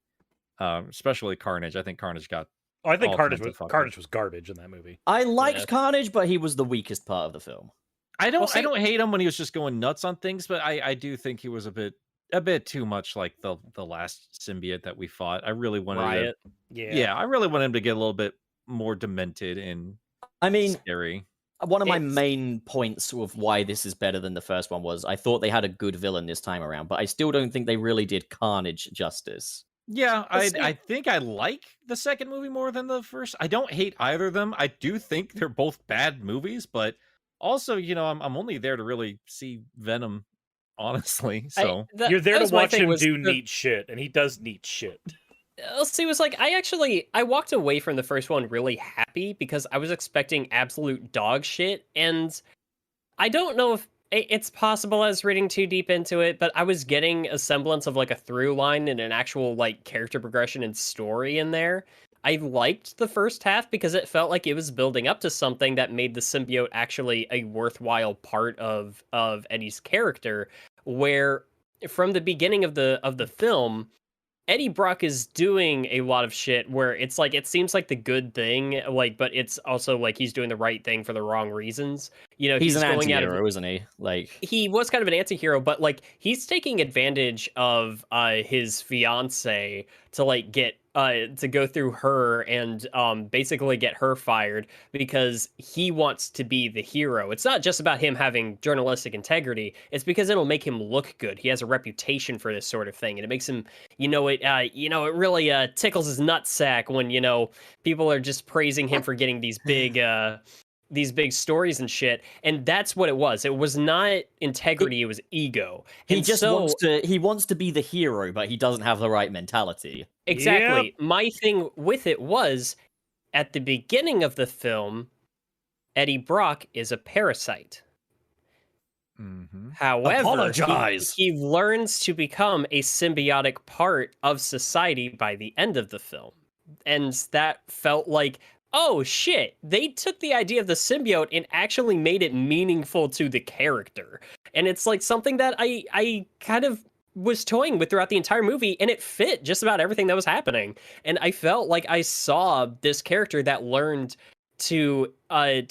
Especially Carnage. I think Carnage got. Oh, I think all Carnage kinds of was fucking- Carnage was garbage in that movie. I liked Yeah. Carnage, but he was the weakest part of the film. I Well, see- don't hate him when he was just going nuts on things, but I do think he was a bit too much like the last symbiote that we fought. I really wanted to, Riot. Yeah. I really wanted him to get a little bit more demented and I mean, scary. one of my It's- main points of why this is better than the first one was I thought they had a good villain this time around, but I still don't think they really did Carnage justice. Yeah, Well, see- I think I like the second movie more than the first. I don't hate either of them. I do think they're both bad movies, but also, I'm only there to really see Venom, honestly. So You're there that to was my watch thing him was do the- neat shit, and he does neat shit. See, it was like I walked away from the first one really happy because I was expecting absolute dog shit, and I don't know if it's possible I was reading too deep into it, but I was getting a semblance of like a through line and an actual like character progression and story in there. I liked the first half because it felt like it was building up to something that made the symbiote actually a worthwhile part of Eddie's character, where from the beginning of the film, Eddie Brock is doing a lot of shit where it's like it seems like the good thing, like, but it's also like he's doing the right thing for the wrong reasons. You know, He's an going out of anti-hero, isn't he? Like he was kind of an anti-hero, but like he's taking advantage of his fiance to like get to go through her and basically get her fired because he wants to be the hero. It's not just about him having journalistic integrity. It's because it'll make him look good. He has a reputation for this sort of thing, and it makes him, it really tickles his nutsack when people are just praising him for getting these big stories and shit. And that's what it was. It was not integrity, it was ego. he And just so- wants to be the hero, but he doesn't have the right mentality. Exactly. My thing with it was at the beginning of the film, Eddie Brock is a parasite. However, Apologize. he learns to become a symbiotic part of society by the end of the film. And that felt like, oh shit, they took the idea of the symbiote and actually made it meaningful to the character. And it's like something that I kind of was toying with throughout the entire movie, and it fit just about everything that was happening. And I felt like I saw this character that learned to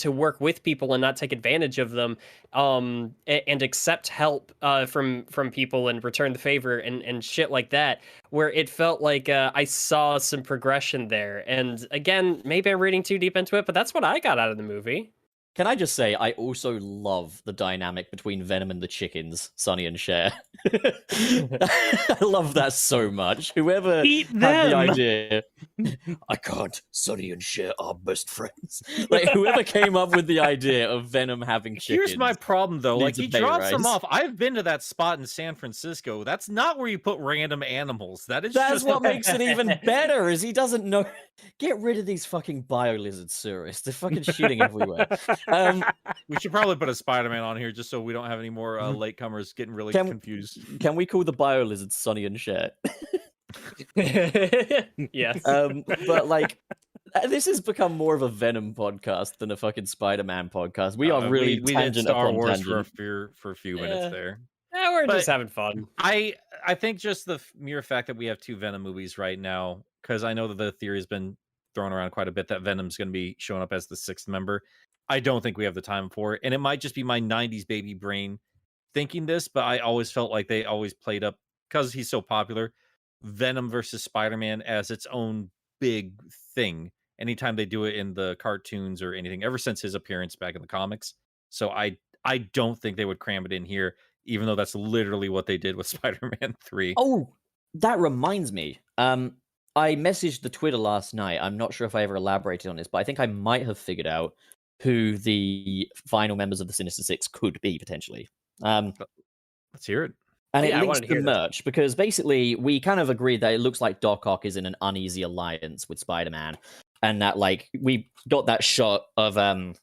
work with people and not take advantage of them, and accept help from people and return the favor and shit like that, where it felt like I saw some progression there. And again, maybe I'm reading too deep into it, but that's what I got out of the movie. Can I just say, I also love the dynamic between Venom and the chickens, Sonny and Cher. I love that so much. Whoever Eat had the them! idea, I can't. Sonny and Cher are best friends. Like whoever came up with the idea of Venom having chickens. Here's my problem, though. Like, needs a he pay drops them rise. off. I've been to that spot in San Francisco. That's not where you put random animals. That is That's just what makes it even better. Is he doesn't know. Get rid of these fucking bio lizards, Surus. They're fucking shitting everywhere. We should probably put a Spider-Man on here just so we don't have any more latecomers getting really Can- confused. Can we call the bio lizards Sonny and Cher? Yes. But like, this has become more of a Venom podcast than a fucking Spider-Man podcast. We are really we did tangent Star upon Wars tangent. for a few Yeah. minutes there. Yeah, we're just But- having fun. I think just the mere fact that we have 2 Venom movies right now, because I know that the theory has been thrown around quite a bit that Venom's going to be showing up as the 6th member. I don't think we have the time for it, and it might just be my 90s baby brain thinking this, but I always felt like they always played up, because he's so popular, Venom versus Spider-Man as its own big thing anytime they do it in the cartoons or anything, ever since his appearance back in the comics. So I don't think they would cram it in here, even though that's literally what they did with Spider-Man 3. Oh, that reminds me. I messaged the Twitter last night. I'm not sure if I ever elaborated on this, but I think I might have figured out who the final members of the Sinister Six could be potentially. Let's hear it. And Yeah, I it links wanted to to hear this. merch because basically we kind of agreed that it looks like Doc Ock is in an uneasy alliance with Spider-Man, and that like we got that shot of him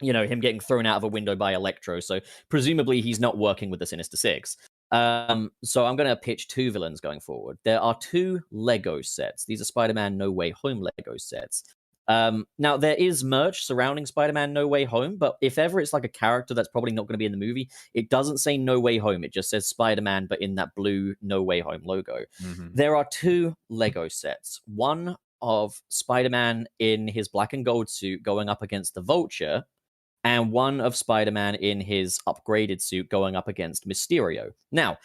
getting thrown out of a window by Electro. So presumably he's not working with the Sinister Six. So I'm going to pitch 2 villains going forward. There are 2 Lego sets. These are Spider-Man No Way Home Lego sets. Now there is merch surrounding Spider-Man No Way Home, but if ever it's like a character that's probably not going to be in the movie, it doesn't say No Way Home. It just says Spider-Man, but in that blue No Way Home logo. There are 2 Lego sets. One of Spider-Man in his black and gold suit going up against the Vulture, and one of Spider-Man in his upgraded suit going up against Mysterio. Now,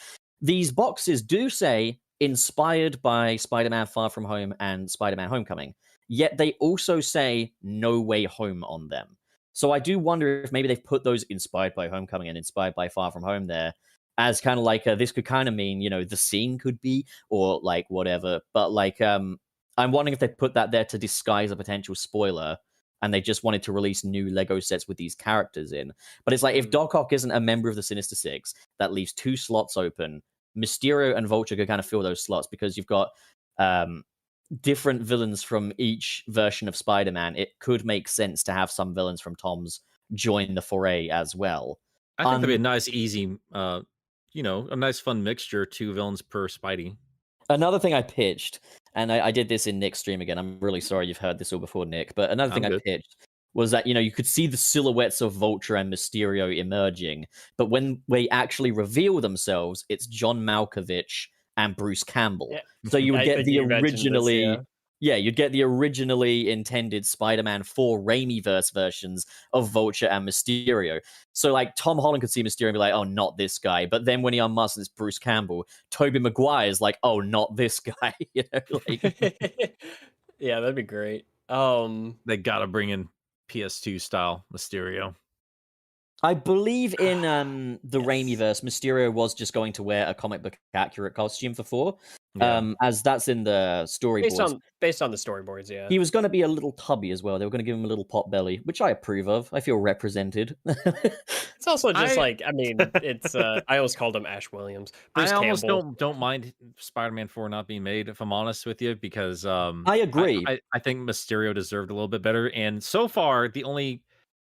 these boxes do say inspired by Spider-Man Far From Home and Spider-Man Homecoming, yet they also say No Way Home on them. So I do wonder if maybe they've put those inspired by Homecoming and inspired by Far From Home there as kind of like, this could kind of mean, the scene could be, or like whatever. But like, I'm wondering if they put that there to disguise a potential spoiler, and they just wanted to release new Lego sets with these characters in. But it's like, if Doc Ock isn't a member of the Sinister Six, that leaves 2 slots open. Mysterio and Vulture could kind of fill those slots because you've got different villains from each version of Spider-Man. It could make sense to have some villains from Tom's join the foray as well. I think that'd be a nice, easy, a nice fun mixture. 2 villains per Spidey. Another thing I pitched, and I did this in Nick's stream again. I'm really sorry you've heard this all before, Nick. But another thing I pitched was that, you could see the silhouettes of Vulture and Mysterio emerging. But when they actually reveal themselves, it's John Malkovich and Bruce Campbell. Yeah. So you would I get think the you mentioned this, originally... yeah. you'd get the originally intended Spider-Man 4 Raimi-verse versions of Vulture and Mysterio. So, like, Tom Holland could see Mysterio and be like, oh, not this guy. But then when he unmasks, it's Bruce Campbell. Tobey Maguire's like, oh, not this guy. Yeah, that'd be great. They gotta bring in PS2 style Mysterio. I believe in the Raimi-verse, Mysterio was just going to wear a comic book accurate costume for 4. Yeah. As that's in the storyboards. Based on the storyboards, yeah. He was going to be a little tubby as well. They were going to give him a little pot belly, which I approve of. I feel represented. It's also just it's I always called him Ash Williams. Bruce I almost Campbell. don't mind Spider-Man 4 not being made, if I'm honest with you, because I agree. I think Mysterio deserved a little bit better. And so far, the only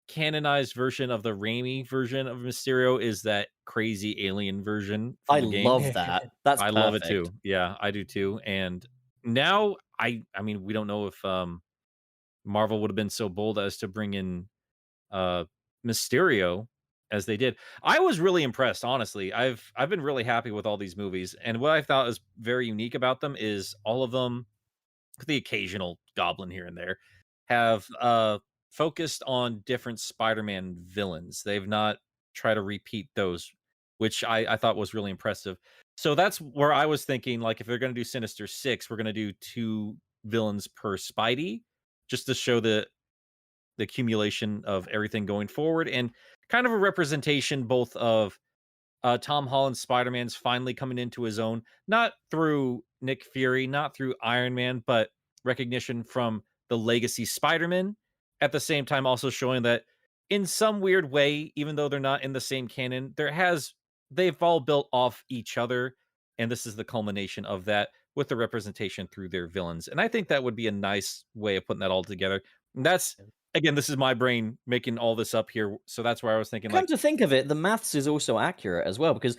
canonized version of the Raimi version of Mysterio is that crazy alien version. I From the game. love that. That's I perfect. love it too. Yeah, I do too. And now I mean, we don't know if Marvel would have been so bold as to bring in Mysterio as they did. I was really impressed, honestly. I've been really happy with all these movies, and what I thought was very unique about them is all of them, with the occasional goblin here and there, have focused on different Spider-Man villains. They've not tried to repeat those, which I thought was really impressive. So that's where I was thinking, like, if they're going to do Sinister Six, we're going to do 2 villains per Spidey, just to show the accumulation of everything going forward, and kind of a representation both of Tom Holland's Spider-Man's finally coming into his own, not through Nick Fury, not through Iron Man, but recognition from the legacy Spider-Man. At the same time, also showing that in some weird way, even though they're not in the same canon, they've all built off each other, and this is the culmination of that with the representation through their villains. And I think that would be a nice way of putting that all together. And that's, again, this is my brain making all this up here, so that's where I was thinking, Come like, to think of it, the maths is also accurate as well, because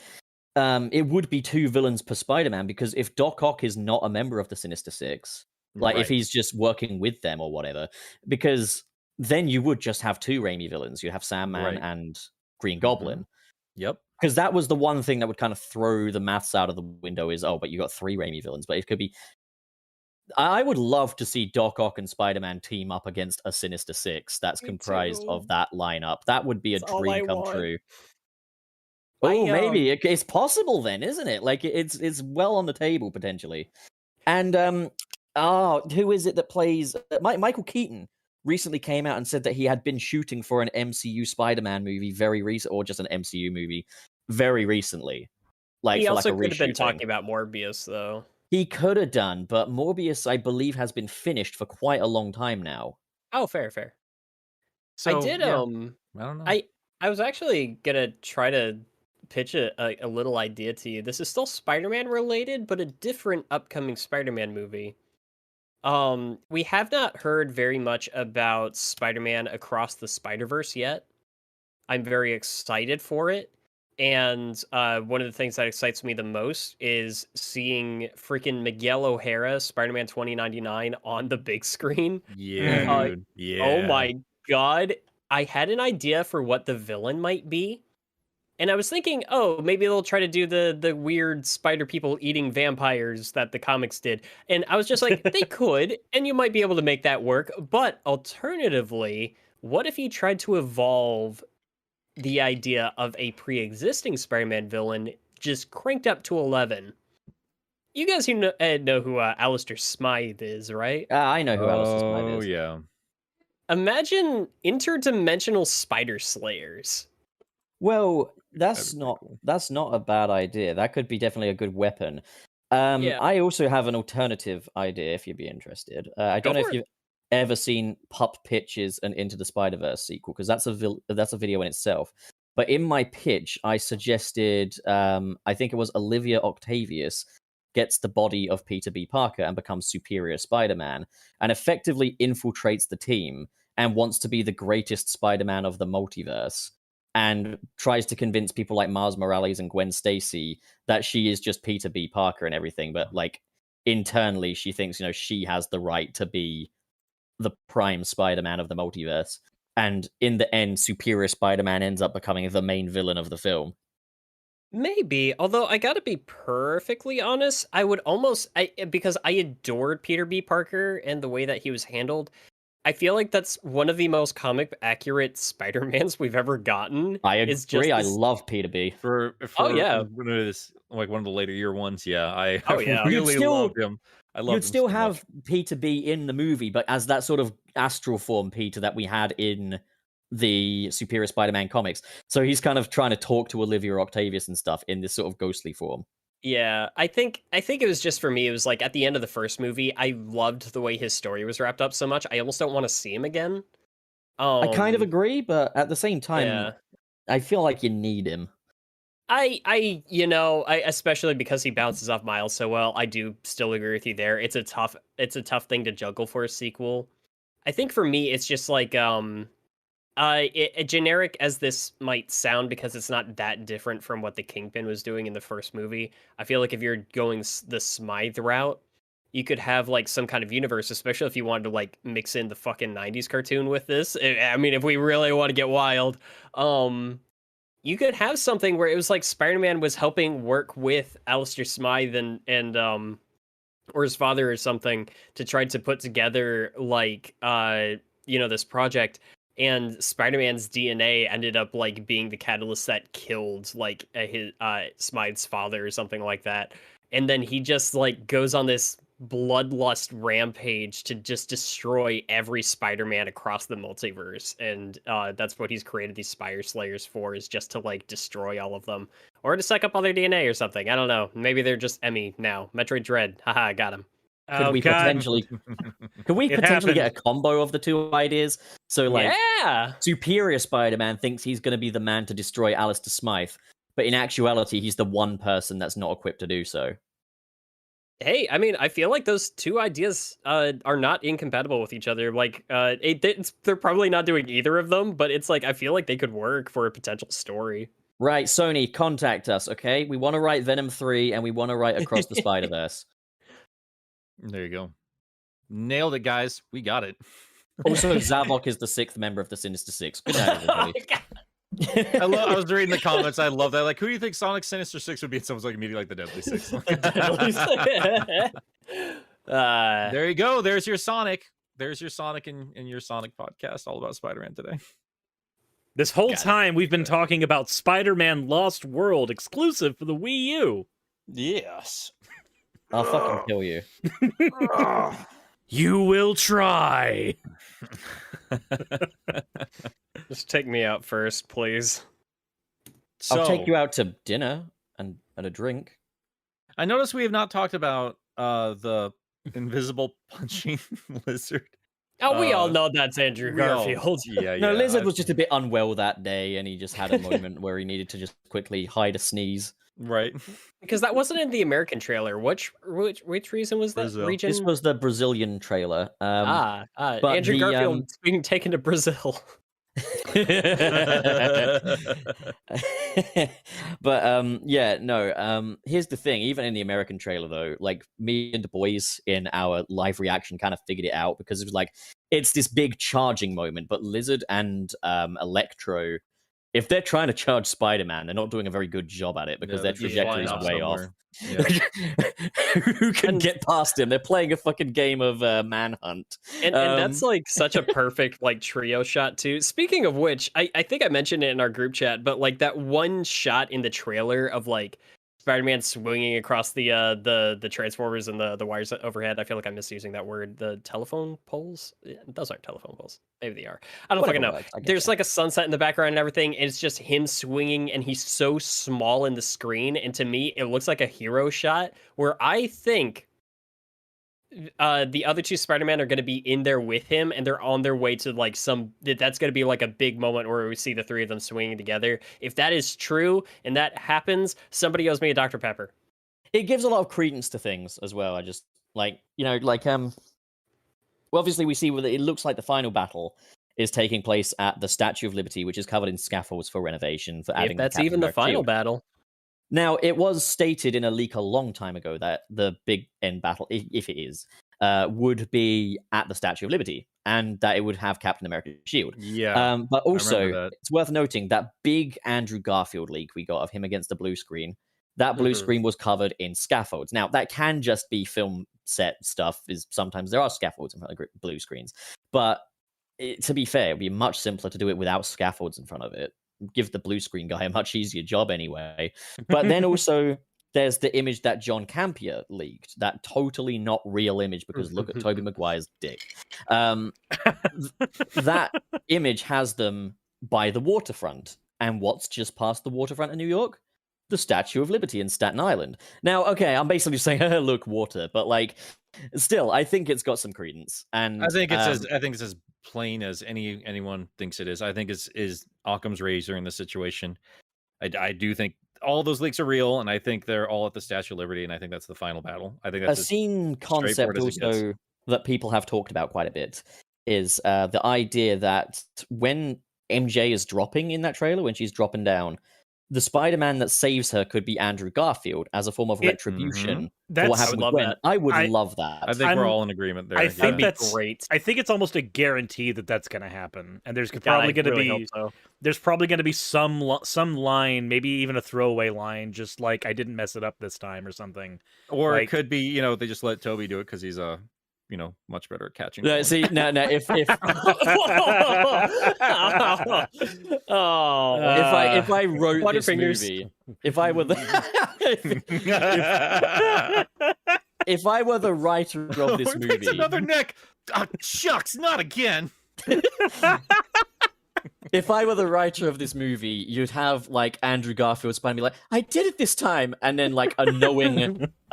it would be 2 villains per Spider-Man, because if Doc Ock is not a member of the Sinister Six, like if right. he's just working with them or whatever, because then you would just have 2 Raimi villains. You'd have Sandman Right. and Green Goblin. Yep. Because that was the one thing that would kind of throw the maths out of the window is, oh, but you got 3 Raimi villains. But it could be... I would love to see Doc Ock and Spider-Man team up against a Sinister Six that's Me comprised too. of that lineup. That would be a That's all I dream come want. true. I, Oh, maybe it's possible then, isn't it? Like it's well on the table potentially. And who is it that plays Michael Keaton? Recently came out and said that he had been shooting for an MCU Spider-Man movie very recent, or just an MCU movie very recently. Like He for also like a could have been reshooting. talking about Morbius, though. He could have done, but Morbius, I believe, has been finished for quite a long time now. Oh, fair. So I did. yeah, I don't know. I was actually gonna try to pitch a little idea to you. This is still Spider-Man related, but a different upcoming Spider-Man movie. We have not heard very much about Spider-Man Across the Spider-Verse yet. I'm very excited for it. And one of the things that excites me the most is seeing freaking Miguel O'Hara, Spider-Man 2099, on the big screen. Yeah, dude. Yeah. Oh my god. I had an idea for what the villain might be. And I was thinking, oh, maybe they'll try to do the weird spider people eating vampires that the comics did. And I was just like, they could, and you might be able to make that work. But alternatively, what if you tried to evolve the idea of a pre-existing Spider-Man villain just cranked up to 11? You guys know who Alistair Smythe is, right? I know who Alistair Smythe Oh is. yeah. Imagine interdimensional spider slayers. Well, that's That'd be not cool. that's not a bad idea. That could be definitely a good weapon. Yeah. I also have an alternative idea if you'd be interested. I Go don't know for if it. you've ever seen Pup Pitches and Into the Spider-Verse sequel, because that's a video in itself. But in my pitch, I suggested I think it was Olivia Octavius gets the body of Peter B. Parker and becomes Superior Spider-Man and effectively infiltrates the team and wants to be the greatest Spider-Man of the multiverse, and tries to convince people like Miles Morales and Gwen Stacy that she is just Peter B. Parker and everything, but like internally she thinks, she has the right to be the prime Spider-Man of the multiverse. And in the end, Superior Spider-Man ends up becoming the main villain of the film. Maybe, although I gotta be perfectly honest, I would almost, because I adored Peter B. Parker and the way that he was handled. I feel like that's one of the most comic accurate Spider-Mans we've ever gotten. I It's agree. just I this- love Peter B. For yeah. one of this, like one of the later year ones, yeah. I Oh, yeah. really You'd loved him. I loved You'd him still so have much. Peter B in the movie, but as that sort of astral form Peter that we had in the Superior Spider-Man comics. So he's kind of trying to talk to Olivia Octavius and stuff in this sort of ghostly form. Yeah, I think it was just for me. It was like at the end of the first movie, I loved the way his story was wrapped up so much. I almost don't want to see him again. I kind of agree, but at the same time, Yeah. I feel like you need him. I especially because he bounces off Miles so well, I do still agree with you there. It's a tough thing to juggle for a sequel. I think for me, it's just like generic as this might sound, because it's not that different from what the Kingpin was doing in the first movie. I feel like if you're going the Smythe route, you could have like some kind of universe, especially if you wanted to like mix in the fucking 90s cartoon with this. I mean, if we really want to get wild, you could have something where it was like Spider-Man was helping work with Alistair Smythe and or his father or something to try to put together like this project, and Spider-Man's DNA ended up like being the catalyst that killed like his Smythe's father or something like that. And then he just like goes on this bloodlust rampage to just destroy every Spider-Man across the multiverse, and that's what he's created these Spire Slayers for, is just to like destroy all of them or to suck up all their DNA or something. I don't know. Maybe they're just Emmy now. Metroid Dread. Haha, I got him. Could we potentially get a combo of the two ideas? So like, yeah, Superior Spider-Man thinks he's going to be the man to destroy Alistair Smythe, but in actuality, he's the one person that's not equipped to do so. Hey, I mean, I feel like those two ideas are not incompatible with each other. Like, they're probably not doing either of them, but it's like I feel like they could work for a potential story. Right, Sony, contact us, okay? We want to write Venom 3, and we want to write Across the Spider-Verse. There you go. Nailed it, guys. We got it. Also, Zavok is the 6th member of the Sinister Six. Good night, everybody. I was reading the comments. I love that. Like, who do you think Sonic Sinister Six would be? And someone's like immediately like the Deadly Six. There you go. There's your Sonic. There's your Sonic in your Sonic podcast, all about Spider-Man today. This whole time we've been talking about Spider-Man Lost World exclusive for the Wii U. Yes. I'll fucking kill you. You will try. Just take me out first, please. I'll take you out to dinner and a drink. I noticed we have not talked about the invisible punching lizard. Oh, we all know that's Andrew Garfield. No, Lizard was just a bit unwell that day, and he just had a moment where he needed to just quickly hide a sneeze. Right. Because that wasn't in the American trailer. Which reason was that? Brazil. Region? This was the Brazilian trailer. But Andrew the, Garfield being taken to Brazil. But here's the thing. Even in the American trailer, though, like, me and the boys in our live reaction kind of figured it out, because it was like, it's this big charging moment, but Lizard and Electro, if they're trying to charge Spider-Man, they're not doing a very good job at it, because their trajectory is way off. Yeah. Who can get past him? They're playing a fucking game of Manhunt. And that's like such a perfect like trio shot too. Speaking of which, I think I mentioned it in our group chat, but like that one shot in the trailer of like Spider-Man swinging across the transformers and the wires overhead. I feel like I'm misusing that word. The telephone poles? Yeah, those aren't telephone poles. Maybe they are. I don't fucking know. There's like a sunset in the background and everything, and it's just him swinging, and he's so small in the screen. And to me, it looks like a hero shot where I think the other two Spider-Man are going to be in there with him, and they're on their way to like that's going to be like a big moment where we see the three of them swinging together. If that is true and that happens, somebody owes me a Dr. Pepper. It gives a lot of credence to things as well. I just well, obviously we see that it looks like the final battle is taking place at the Statue of Liberty, which is covered in scaffolds for renovation, for adding if that's even the final battle. Now, it was stated in a leak a long time ago that the big end battle, if it is, would be at the Statue of Liberty, and that it would have Captain America's shield. Yeah. But also, it's worth noting that big Andrew Garfield leak we got of him against the blue screen, that blue screen was covered in scaffolds. Now, that can just be film set stuff, is sometimes there are scaffolds in front of blue screens. But to be fair, it would be much simpler to do it without scaffolds in front of it. Give the blue screen guy a much easier job anyway. But then also there's the image that John Campea leaked, that totally not real image, because look at Tobey Maguire's dick. That image has them by the waterfront, and what's just past the waterfront in New York? The Statue of Liberty in Staten Island. Now, okay, I'm basically saying, look, water, but like, still, I think it's got some credence. And I think it's as plain as anyone thinks it is. I think is Occam's razor in this situation. I do think all those leaks are real, and I think they're all at the Statue of Liberty, and I think that's the final battle. I think that's a scene concept also that people have talked about quite a bit is the idea that when MJ is dropping in that trailer, when she's dropping down, the Spider-Man that saves her could be Andrew Garfield as a form of retribution for what That's happened I with would love Gwen. that. I would I- love that. I think we're I'm- all in agreement there. I Yeah. think That'd be that's great. I think it's almost a guarantee that that's going to happen, and there's God, probably I going to really be hope so. there's probably going to be some line, maybe even a throwaway line, just like I didn't mess it up this time or something. Or like- it could be, they just let Toby do it because he's much better at catching. No, Gwen. see, no, if Oh, if I wrote this Butterfingers. movie, if I were the if I were the writer of this It's movie, another Nick. Oh, shucks, not again. if I were the writer of this movie, you'd have like Andrew Garfield Spider be like, "I did it this time," and then like a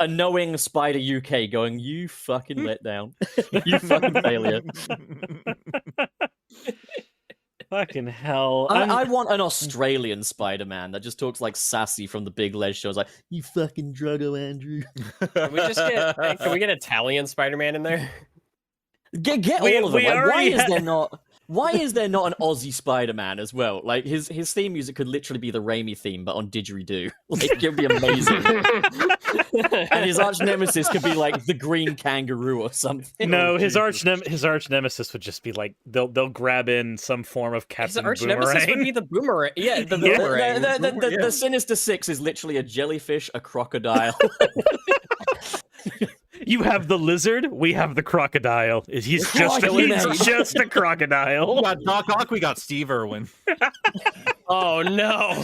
knowing Spider UK going, "You fucking letdown, you fucking failure." Fucking hell! I want an Australian Spider-Man that just talks like sassy from the Big Les shows, like, "You fucking druggo, Andrew." can we get Italian Spider-Man in there? Get We- all of them. we Like, why already is had- there not? Why is there not an Aussie Spider-Man as well? Like his theme music could literally be the Raimi theme, but on didgeridoo. Like it would be amazing. And his arch nemesis could be like the Green Kangaroo or something. no, his Jesus. his arch nemesis would just be like they'll grab in some form of His Captain arch Boomerang. nemesis would be the boomerang. Yeah, the Yeah. boomerang. The Sinister Six is literally a jellyfish, a crocodile. You have the lizard, we have the crocodile. He's Crocodile. just a crocodile. We got Doc Ock. We got Steve Irwin. Oh no!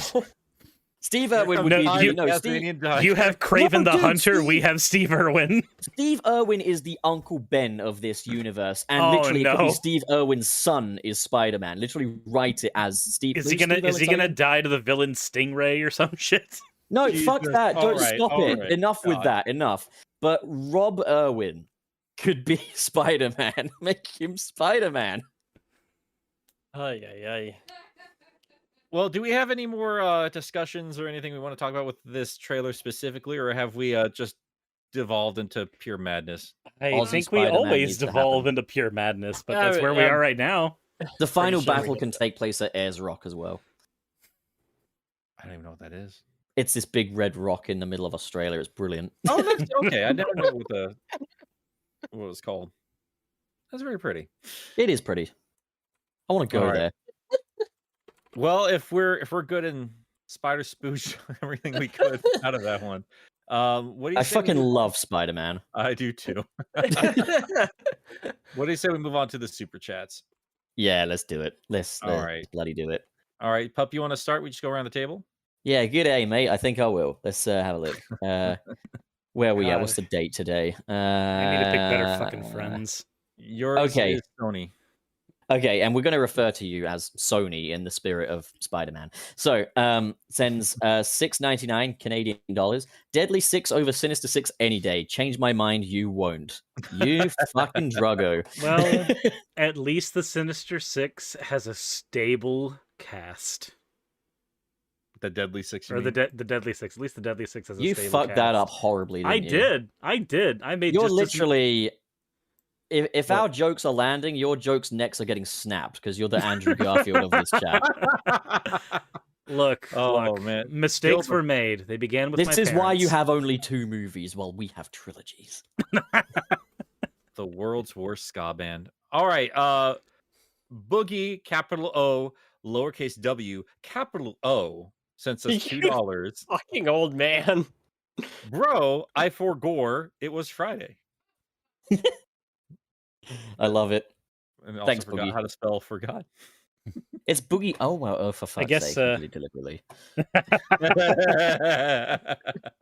Steve Irwin would No, be you- no, Steve, You have Craven No, the dude, Hunter, Steve- we have Steve Irwin. Steve Irwin is the Uncle Ben of this universe, and Oh, literally it could no. be Steve Irwin's son is Spider-Man. Literally write it as Steve. Is who's he gonna Steve is he Irwin's gonna son? die to the villain Stingray or some shit? No, fuck Jesus. that. Don't Alright, stop it. alright, Enough with God. that. Enough. But Rob Irwin could be Spider-Man. Make him Spider-Man. Ay, ay, ay. Well, do we have any more discussions or anything we want to talk about with this trailer specifically, or have we just devolved into pure madness? I Aussie think we Spider-Man always needs to devolve happen. into pure madness, but Yeah, that's where we yeah. are right now. The final sure we battle get can take place at Ayers Rock as well. I don't even know what that is. It's this big red rock in the middle of Australia. It's brilliant. Oh, that's okay. I never know what it was called. That's very pretty. It is pretty. I want to go Alright. there. Well, if we're good in Spider Spoosh, everything we could out of that one. What do you I say we fucking move- love Spider-Man. I do too. What do you say we move on to the super chats? Yeah, let's do it. Let's Alright. bloody do it. All right, Pup, you want to start? We just go around the table. Yeah, good day, mate. I think I will. Let's have a look. Where are we at? What's the God. date today? I need to pick better fucking Uh, friends. Yours Okay. is Sony. Okay, and we're going to refer to you as Sony in the spirit of Spider-Man. So, sends $6.99 Canadian dollars. Deadly Six over Sinister Six any day. Change my mind, you won't. You fucking druggo. Well, at least the Sinister Six has a stable cast. The Deadly Six. you Or the mean? the Deadly Six. At least the Deadly Six has a You stable fucked that cast. up horribly. Didn't I you? did. I did. I made You're just as- literally. If What? our jokes are landing, your jokes necks are getting snapped because you're the Andrew Garfield of this chat. Look, Oh, look, man. mistakes Gilbert. were made. They began with This my is why you parents. have only 2 movies while we have trilogies. The world's worst ska band. All right. Boogie, capital O, lowercase W, capital O, sent us $2. Fucking old man. Bro, I forgore. It was Friday. I love it. And also Thanks, forgot Boogie. how to spell forgot. It's Boogie. Oh well. Oh, for fuck's guess, sake! Really deliberately.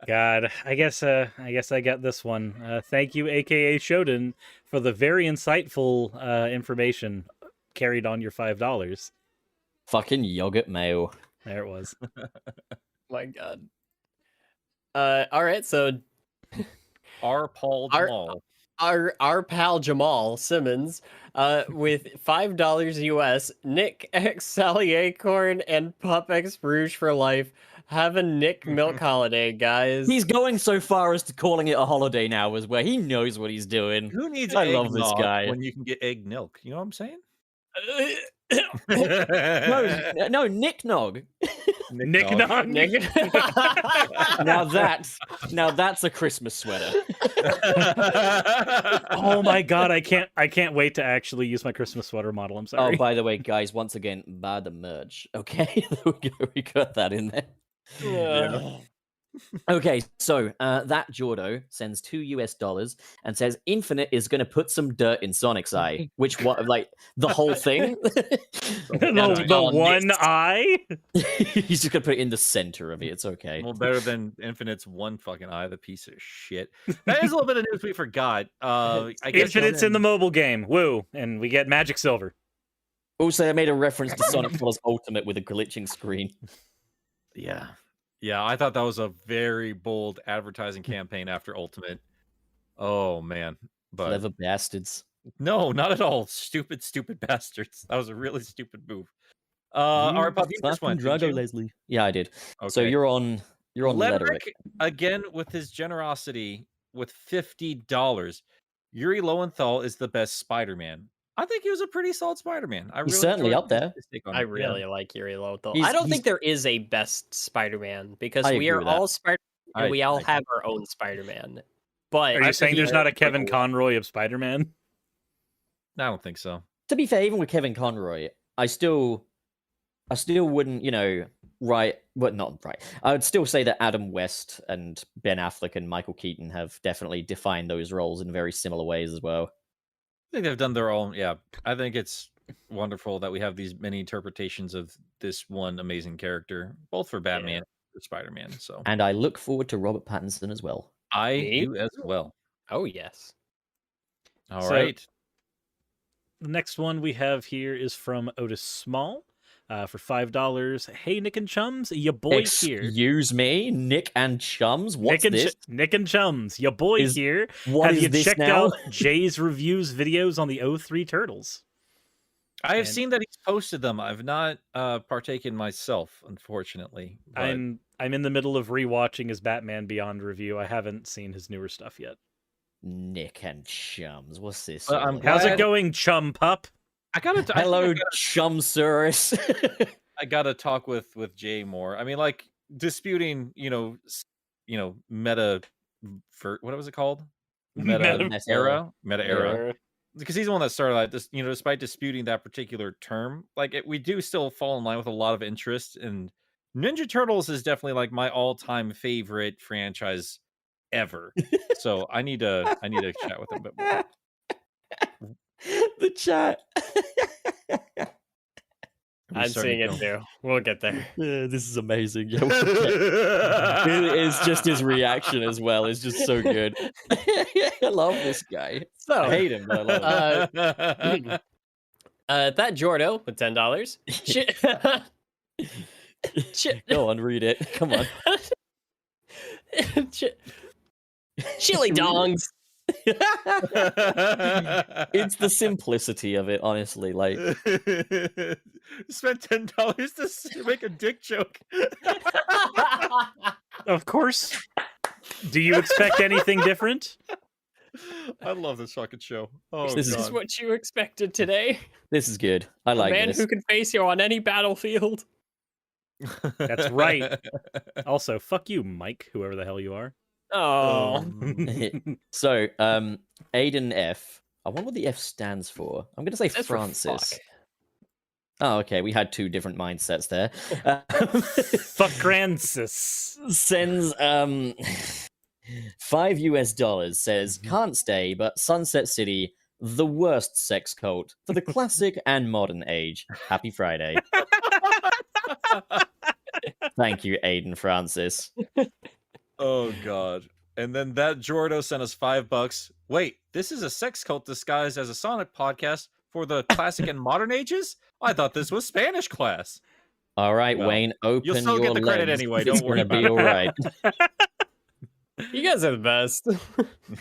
God, I guess I got this one. Thank you, aka Shodan, for the very insightful information carried on your $5. Fucking yogurt mayo. There it was. My God. All right. So R. Paul Our- Jamal. our pal Jamal Simmons, with $5 US, Nick X Sally Acorn and Pup X Rouge for life. Have a Nick Milk holiday, guys. He's going so far as to calling it a holiday now, as where he knows what he's doing. Who needs I love this eggnog guy. when you can get egg milk? You know what I'm saying? No, Nick Nog. Nick Nog. Now that's a Christmas sweater. Oh my god, I can't wait to actually use my Christmas sweater model. I'm sorry. Oh, by the way, guys, once again, buy the merch. Okay, there we go. We got that in there. Yeah. Okay, so that Jordo sends $2 and says Infinite is going to put some dirt in Sonic's eye. Which what, like the whole thing? the one eye. He's just going to put it in the center of it. It's okay. Well, better than Infinite's one fucking eye, the piece of shit. That is a little bit of news we forgot. I guess Infinite's in the mobile game. Woo, and we get Magic Silver. Also, I made a reference to Sonic Colors Ultimate with a glitching screen. Yeah. Yeah, I thought that was a very bold advertising campaign after Ultimate. Oh man. But Clever bastards. no, not at all. Stupid, stupid bastards. That was a really stupid move. All right, Bob, you just went, didn't you? Leslie. Yeah, I did. Okay. So you're on Lederick. Again with his generosity with $50. Yuri Lowenthal is the best Spider-Man. I think he was a pretty solid Spider-Man. I He's really certainly enjoyed up there. his take on I it. really like Yuri Lowenthal. He's- I don't he's- think there is a best Spider-Man because I we agree are with that. all Spider and I- we all I- have our own Spider-Man. But Are I you saying think there's he- not a Kevin Conroy of Spider-Man? I don't think so. To be fair, even with Kevin Conroy, I still wouldn't, not right. I would still say that Adam West and Ben Affleck and Michael Keaton have definitely defined those roles in very similar ways as well. I think they've done their own. Yeah, I think it's wonderful that we have these many interpretations of this one amazing character, both for Batman and for Spider-Man. So And I look forward to Robert Pattinson as well. I Me? do as well. oh yes. All right. So- The next one we have here is from Otis Small for $5. Hey, Nick and Chums, your boy here. Excuse me, Nick and Chums. What's this? Nick and Chums, your boy Is- here. What Have is you this checked now? out Jay's reviews videos on the O3 Turtles? I have and- seen that he's posted them. I've not partaken myself, unfortunately. but- I'm in the middle of rewatching his Batman Beyond review. I haven't seen his newer stuff yet. Nick and Chums. What's this? Well, I'm all How's glad- it going, Chum Pup? I gotta. Hello, I Chumsaurus. gotta talk with Jay more. I mean, like disputing, meta. What was it called? Meta era. Meta era. Era. Because he's the one that started like this, despite disputing that particular term, we do still fall in line with a lot of interest. And Ninja Turtles is definitely like my all-time favorite franchise ever. So I need to chat with him a bit more. The chat. We're I'm starting seeing to it too. We'll get there. Yeah, this is amazing. Yeah, it's just his reaction as well. It's just so good. I love this guy. So I hate him, but I love him. that Jordo with $10. Go on, read it. Come on. Chili dongs. It's the simplicity of it, honestly. Like, Spent $10 to make a dick joke. Of course. Do you expect anything different? I love this fucking show. Oh, This is This is what you expected today. this is good. I A like man this. who can face you on any battlefield. That's right. Also, fuck you, Mike, whoever the hell you are. Oh. So, Aiden F. I wonder what the F stands for. I'm going to say Stands for Francis. fuck. Oh, okay. We had two different mindsets there. Fuck Francis. Sends $5 says can't stay, but Sunset City, the worst sex cult for the classic and modern age. Happy Friday. Thank you, Aiden Francis. Oh god. And then that Jordo sent us $5. Wait, this is a sex cult disguised as a Sonic podcast for the classic and modern ages? I thought this was Spanish class. All right, Well, Wayne, open you'll still your get the credit lens. anyway, It's don't worry gonna be about all right. You guys are the best.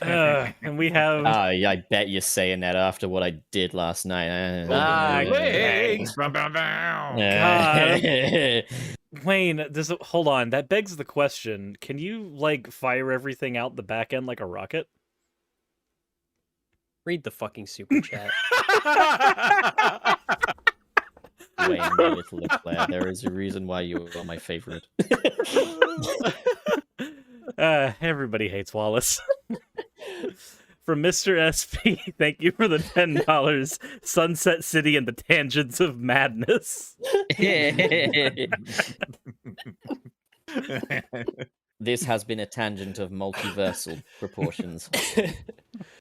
And we have Yeah, I bet you're saying that after what I did last night. Wings. Bum, bum, bum. Wayne. Hold on. That begs the question: can you fire everything out the back end like a rocket? Read the fucking super chat. way, my little Leclerc. There is a reason why you are my favorite. Everybody hates Wallace. From Mr. SP, thank you for the $10. Sunset City and the Tangents of Madness. This has been a tangent of multiversal proportions.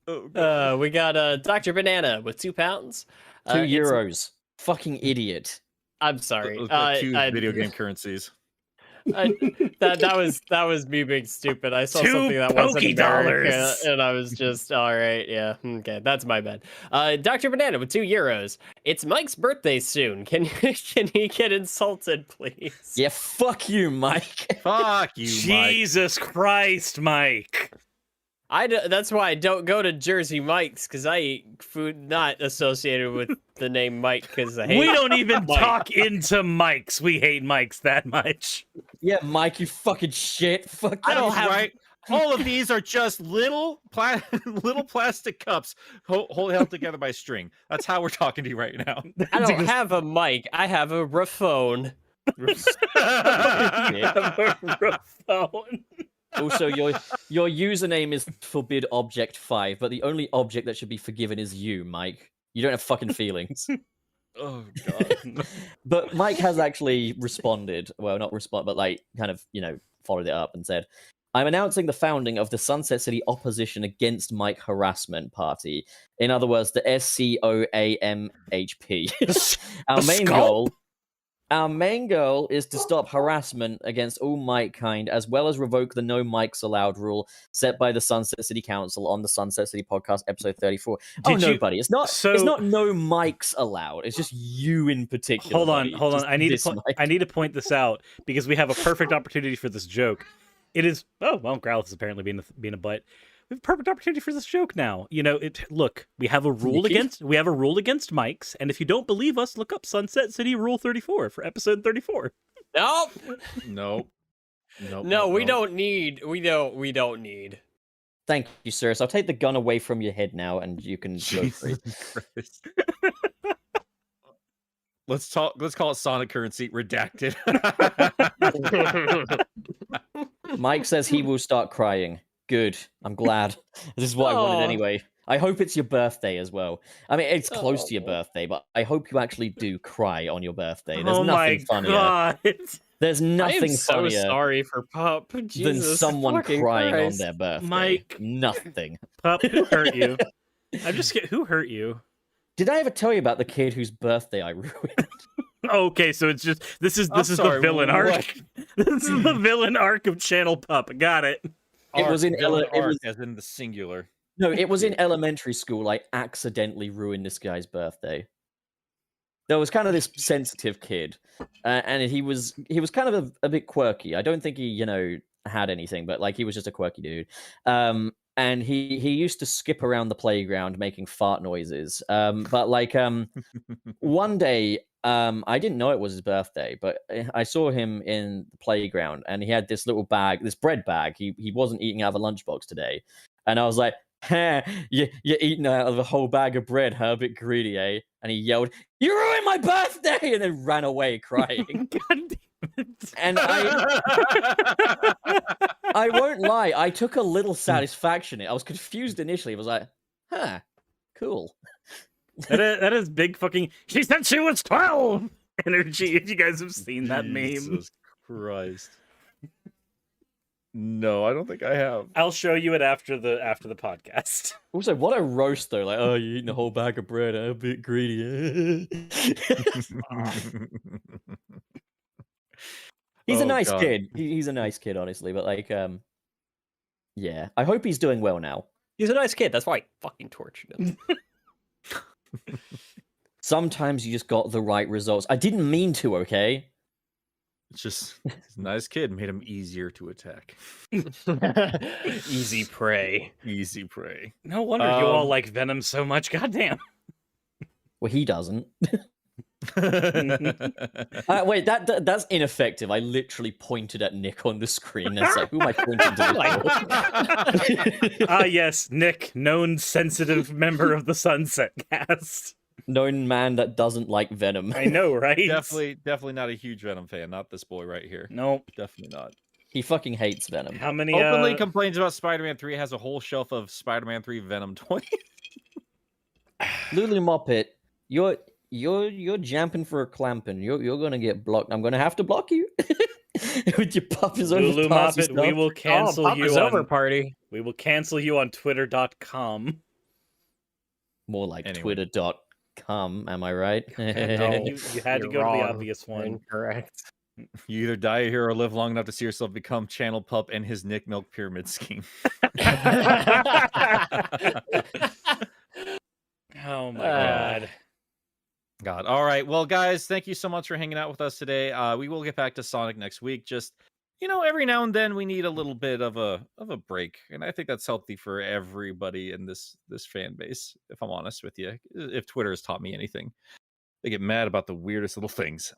We got Dr. Banana with £2. €2. Fucking idiot. I'm sorry. The two video game currencies. That was me being stupid. I saw Two something that wasn't Poké America, dollars. and I was just all right. Yeah, okay, that's my bad. Dr. Banana with €2. It's Mike's birthday soon. Can he get insulted, please? Yeah, fuck you, Mike. Fuck you, Mike. Jesus Christ, Mike. That's why I don't go to Jersey Mike's, because I eat food not associated with the name Mike, because I hate We don't even Mike. talk into Mikes. We hate Mikes that much. Yeah, Mike, you fucking shit. Fuck I don't you. have- right. All of these are just little plastic cups held together by string. That's how we're talking to you right now. I don't have a mic. I have a phone. Also, your username is forbid object 5, but the only object that should be forgiven is you, Mike. You don't have fucking feelings. Oh god. But Mike has actually responded. Well, not respond, but like kind of, followed it up and said, I'm announcing the founding of the Sunset City Opposition Against Mike Harassment Party. In other words, the SCOAMHP. Our main goal is to stop harassment against all Mike kind, as well as revoke the no mics allowed rule set by the Sunset City Council on the Sunset City Podcast, episode 34. Did you- buddy, it's not no mics allowed. It's just you in particular. Hold on, buddy. hold on. Just I need this Mike. to point this out because we have a perfect opportunity for this joke. It is Growlithe is apparently being a butt. We have a perfect opportunity for this joke now. Look, we have a rule Nikki? against mics, and if you don't believe us, look up Sunset City Rule 34 for episode 34. Nope. Nope. No, we don't need. Thank you, sir. So I'll take the gun away from your head now, and you can go free. Christ. Let's call it Sonic currency redacted. Mike says he will start crying. Good. I'm glad. This is what I wanted Aw. anyway. I hope it's your birthday as well. I mean, it's close to your Aw. birthday, but I hope you actually do cry on your birthday. There's Oh my nothing funnier. god! There's I am nothing so funnier sorry for Pup. than Jesus someone fucking crying Christ. on their birthday. Mike. Nothing. Pup, who hurt you? I'm just kidding. Who hurt you? Did I ever tell you about the kid whose birthday I ruined? Okay, so it's just this is sorry, the villain what? arc. This is the villain arc of Channel Pup. Got it. It was in Villain it arc, was- as in the singular. No, it was in elementary school. I accidentally ruined this guy's birthday. There was kind of this sensitive kid, and he was kind of a bit quirky. I don't think he had anything, but like he was just a quirky dude. And he used to skip around the playground making fart noises. But like one day, I didn't know it was his birthday, but I saw him in the playground, and he had this little bag, this bread bag. He wasn't eating out of a lunchbox today, and I was like, you're eating out of a whole bag of bread, huh? A bit greedy, eh? And he yelled, "You ruined my birthday!" and then ran away crying. God damn it. And I won't lie, I took a little satisfaction in it. I was confused initially. I was like, cool. That is big fucking. She said she was 12 energy. If you guys have seen that meme, Jesus Christ. No, I don't think I have. I'll show you it after the podcast. Also, what a roast though! Like, oh, you're eating a whole bag of bread. I'm a bit greedy. He's a Oh, nice God. kid. He's a nice kid, honestly. But like, yeah, I hope he's doing well now. He's a nice kid. That's why I fucking tortured him. Sometimes you just got the right results. I didn't mean to. Okay. It's just he's a nice kid, made him easier to attack. Easy prey. Easy prey. No wonder you all Um, like Venom so much. Goddamn. Well, he doesn't. Wait, that's ineffective. I literally pointed at Nick on the screen. It's like, who am I pointing to? Ah, yes, Nick, known sensitive member of the Sunset Cast. known man that doesn't like Venom. I know, right? Definitely not a huge Venom fan. Not this boy right here. Nope. Definitely not. He fucking hates Venom. How many? Openly complains about Spider-Man 3. Has a whole shelf of Spider-Man 3 Venom toys. Lulu Moppet, you're jumping for a clamping. You're gonna get blocked. I'm gonna have to block you with your Papa's Over Lulu Party Moppet, we stuff. will cancel you Papa's Over on. Party. We will cancel you on Twitter.com. More like Anyway. Twitter.com. Am I right? No, you had to You're go to the wrong. obvious one. Incorrect. You either die here or live long enough to see yourself become Channel Pup and his Nick Milk pyramid scheme. Oh my god. God. All right. Well, guys, thank you so much for hanging out with us today. We will get back to Sonic next week. Just, every now and then we need a little bit of a break, and I think that's healthy for everybody in this fan base. If I'm honest with you, if Twitter has taught me anything, they get mad about the weirdest little things.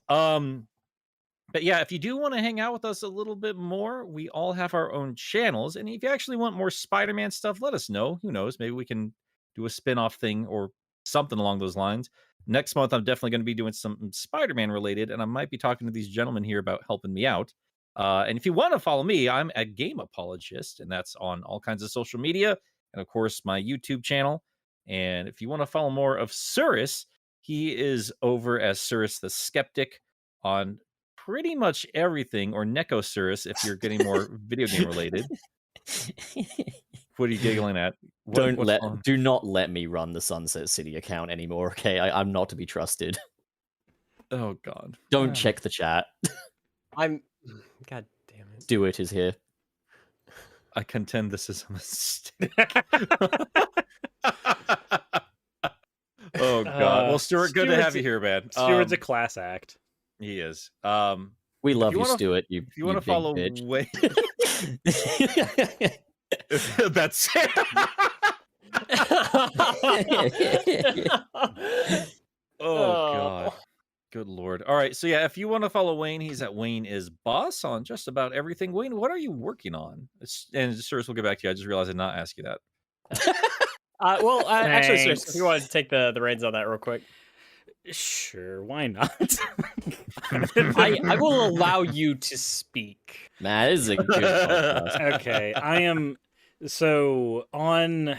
But yeah, if you do want to hang out with us a little bit more, we all have our own channels, and if you actually want more Spider-Man stuff, let us know. Who knows? Maybe we can do a spin-off thing or something along those lines. Next month, I'm definitely going to be doing something Spider-Man related, and I might be talking to these gentlemen here about helping me out. And if you want to follow me, I'm a Game Apologist, and that's on all kinds of social media, and of course, my YouTube channel. And if you want to follow more of Cirrus, he is over as Cirrus the Skeptic on pretty much everything, or Neko Cirrus if you're getting more video game related. What are you giggling at? Do not let me run the Sunset City account anymore, okay? I'm not to be trusted. Oh God! Don't check the chat. God damn it. Stuart is here. I contend this is a mistake. Oh God! Well, Stuart, good to have you here, man. Stuart's a class act. He is. We love you you, wanna- Stuart. If you want to big follow bitch. Wayne, that's Oh God. Good Lord. All right. So yeah, if you want to follow Wayne, he's at Wayne is Boss on just about everything. Wayne, what are you working on? And Sirs, we'll get back to you. I just realized I did not ask you that. Actually, sir, if Thanks. you want to take the reins on that real quick. Sure, why not? I will allow you to speak. Man, this is a good podcast. Okay, I am so on.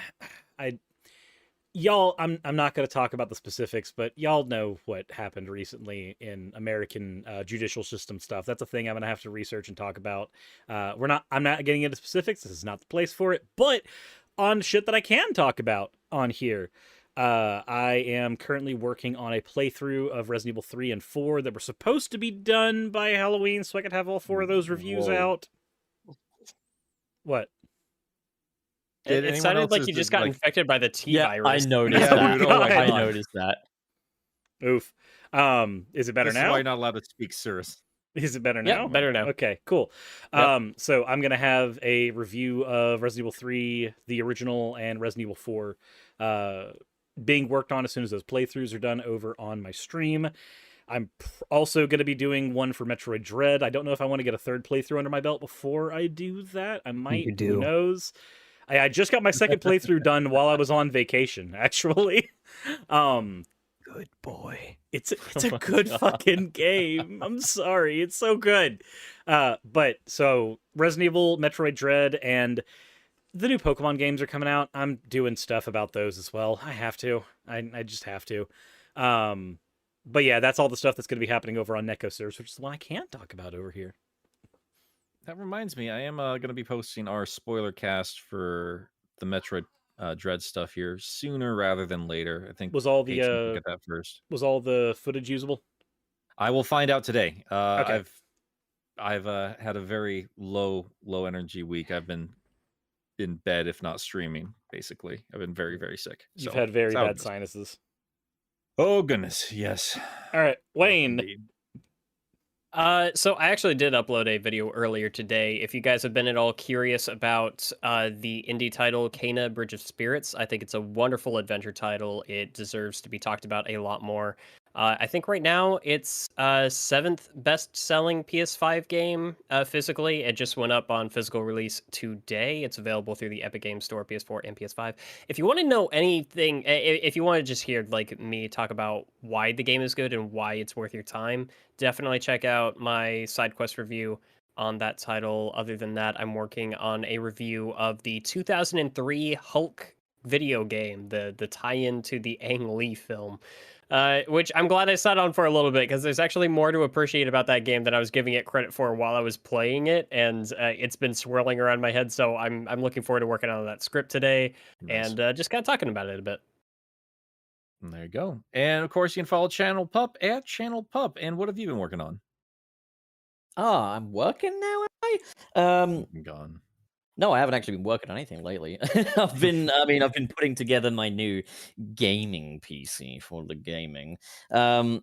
Y'all, I'm not going to talk about the specifics, but y'all know what happened recently in American judicial system stuff. That's a thing I'm going to have to research and talk about. I'm not getting into specifics. This is not the place for it. But on shit that I can talk about on here, I am currently working on a playthrough of Resident Evil 3 and 4 that were supposed to be done by Halloween, so I could have all 4 of those reviews Whoa. out. What? Did It anyone sounded else like is you just the, got like- infected by the T Yeah, virus. I noticed Yeah, that. dude, oh my I God. noticed that. Oof. Is it better This is now? why you're not allowed to speak, Sirs. Is it better Yeah, now? better now. Okay, cool. Yep. So I'm gonna have a review of Resident Evil 3, the original, and Resident Evil 4, being worked on as soon as those playthroughs are done over on my stream. I'm also going to be doing one for Metroid Dread. I don't know if I want to get a third playthrough under my belt before I do that. I might. You do. Who knows? I just got my second playthrough done while I was on vacation, actually. Good boy. It's a good fucking game. I'm sorry, it's so good. But so Resident Evil, Metroid Dread, and the new Pokemon games are coming out. I'm doing stuff about those as well. I have to. I just have to. But yeah, that's all the stuff that's going to be happening over on Neko Serves, which is the one I can't talk about over here. That reminds me, I am going to be posting our spoiler cast for the Metroid Dread stuff here sooner rather than later. I think Was all Paige will the get that first. footage usable? I will find out today. Okay. I've had a very low energy week. I've been in bed, if not streaming. Basically, I've been very, very sick. You've So, had very that's how it bad goes. sinuses. Oh goodness, yes. All right, Wayne. Indeed. So I actually did upload a video earlier today. If you guys have been at all curious about the indie title Kena Bridge of Spirits, I think it's a wonderful adventure title. It deserves to be talked about a lot more. I think right now it's 7th best-selling PS5 game physically. It just went up on physical release today. It's available through the Epic Games Store, PS4 and PS5. If you want to know anything, if you want to just hear like me talk about why the game is good and why it's worth your time, definitely check out my side quest review on that title. Other than that, I'm working on a review of the 2003 Hulk video game, the tie-in to the Ang Lee film. Which I'm glad I sat on for a little bit because there's actually more to appreciate about that game than I was giving it credit for while I was playing it, and it's been swirling around my head. So I'm looking forward to working on that script today Nice. and just kind of talking about it a bit. And there you go. And of course, you can follow Channel Pup at Channel Pup. And what have you been working on? I'm working now, am I? I'm gone. No, I haven't actually been working on anything lately. I've been putting together my new gaming PC for the gaming. And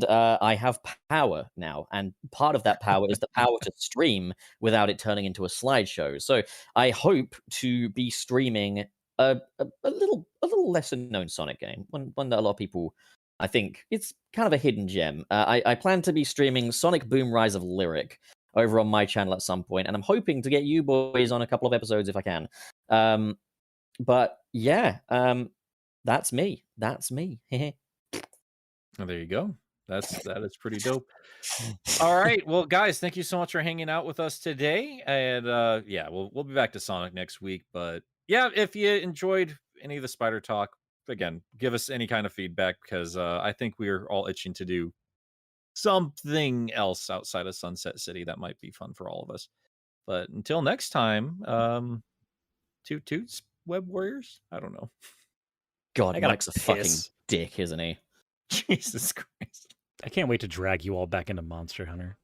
I have power now, and part of that power is the power to stream without it turning into a slideshow. So I hope to be streaming a little lesser known Sonic game, one that a lot of people, I think it's kind of a hidden gem. I plan to be streaming Sonic Boom Rise of Lyric over on my channel at some point, and I'm hoping to get you boys on a couple of episodes if I can. But yeah, that's me. That's me. Oh, there you go. That is pretty dope. All right, well, guys, thank you so much for hanging out with us today, and yeah, we'll be back to Sonic next week. But yeah, if you enjoyed any of the Spider Talk, again, give us any kind of feedback because I think we're all itching to do something else outside of Sunset City that might be fun for all of us. But until next time, toot toots, Web Warriors. I don't know. God, I gotta Mike's a fucking piss. dick, isn't he? Jesus Christ. I can't wait to drag you all back into Monster Hunter.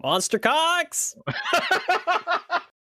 Monster Cox!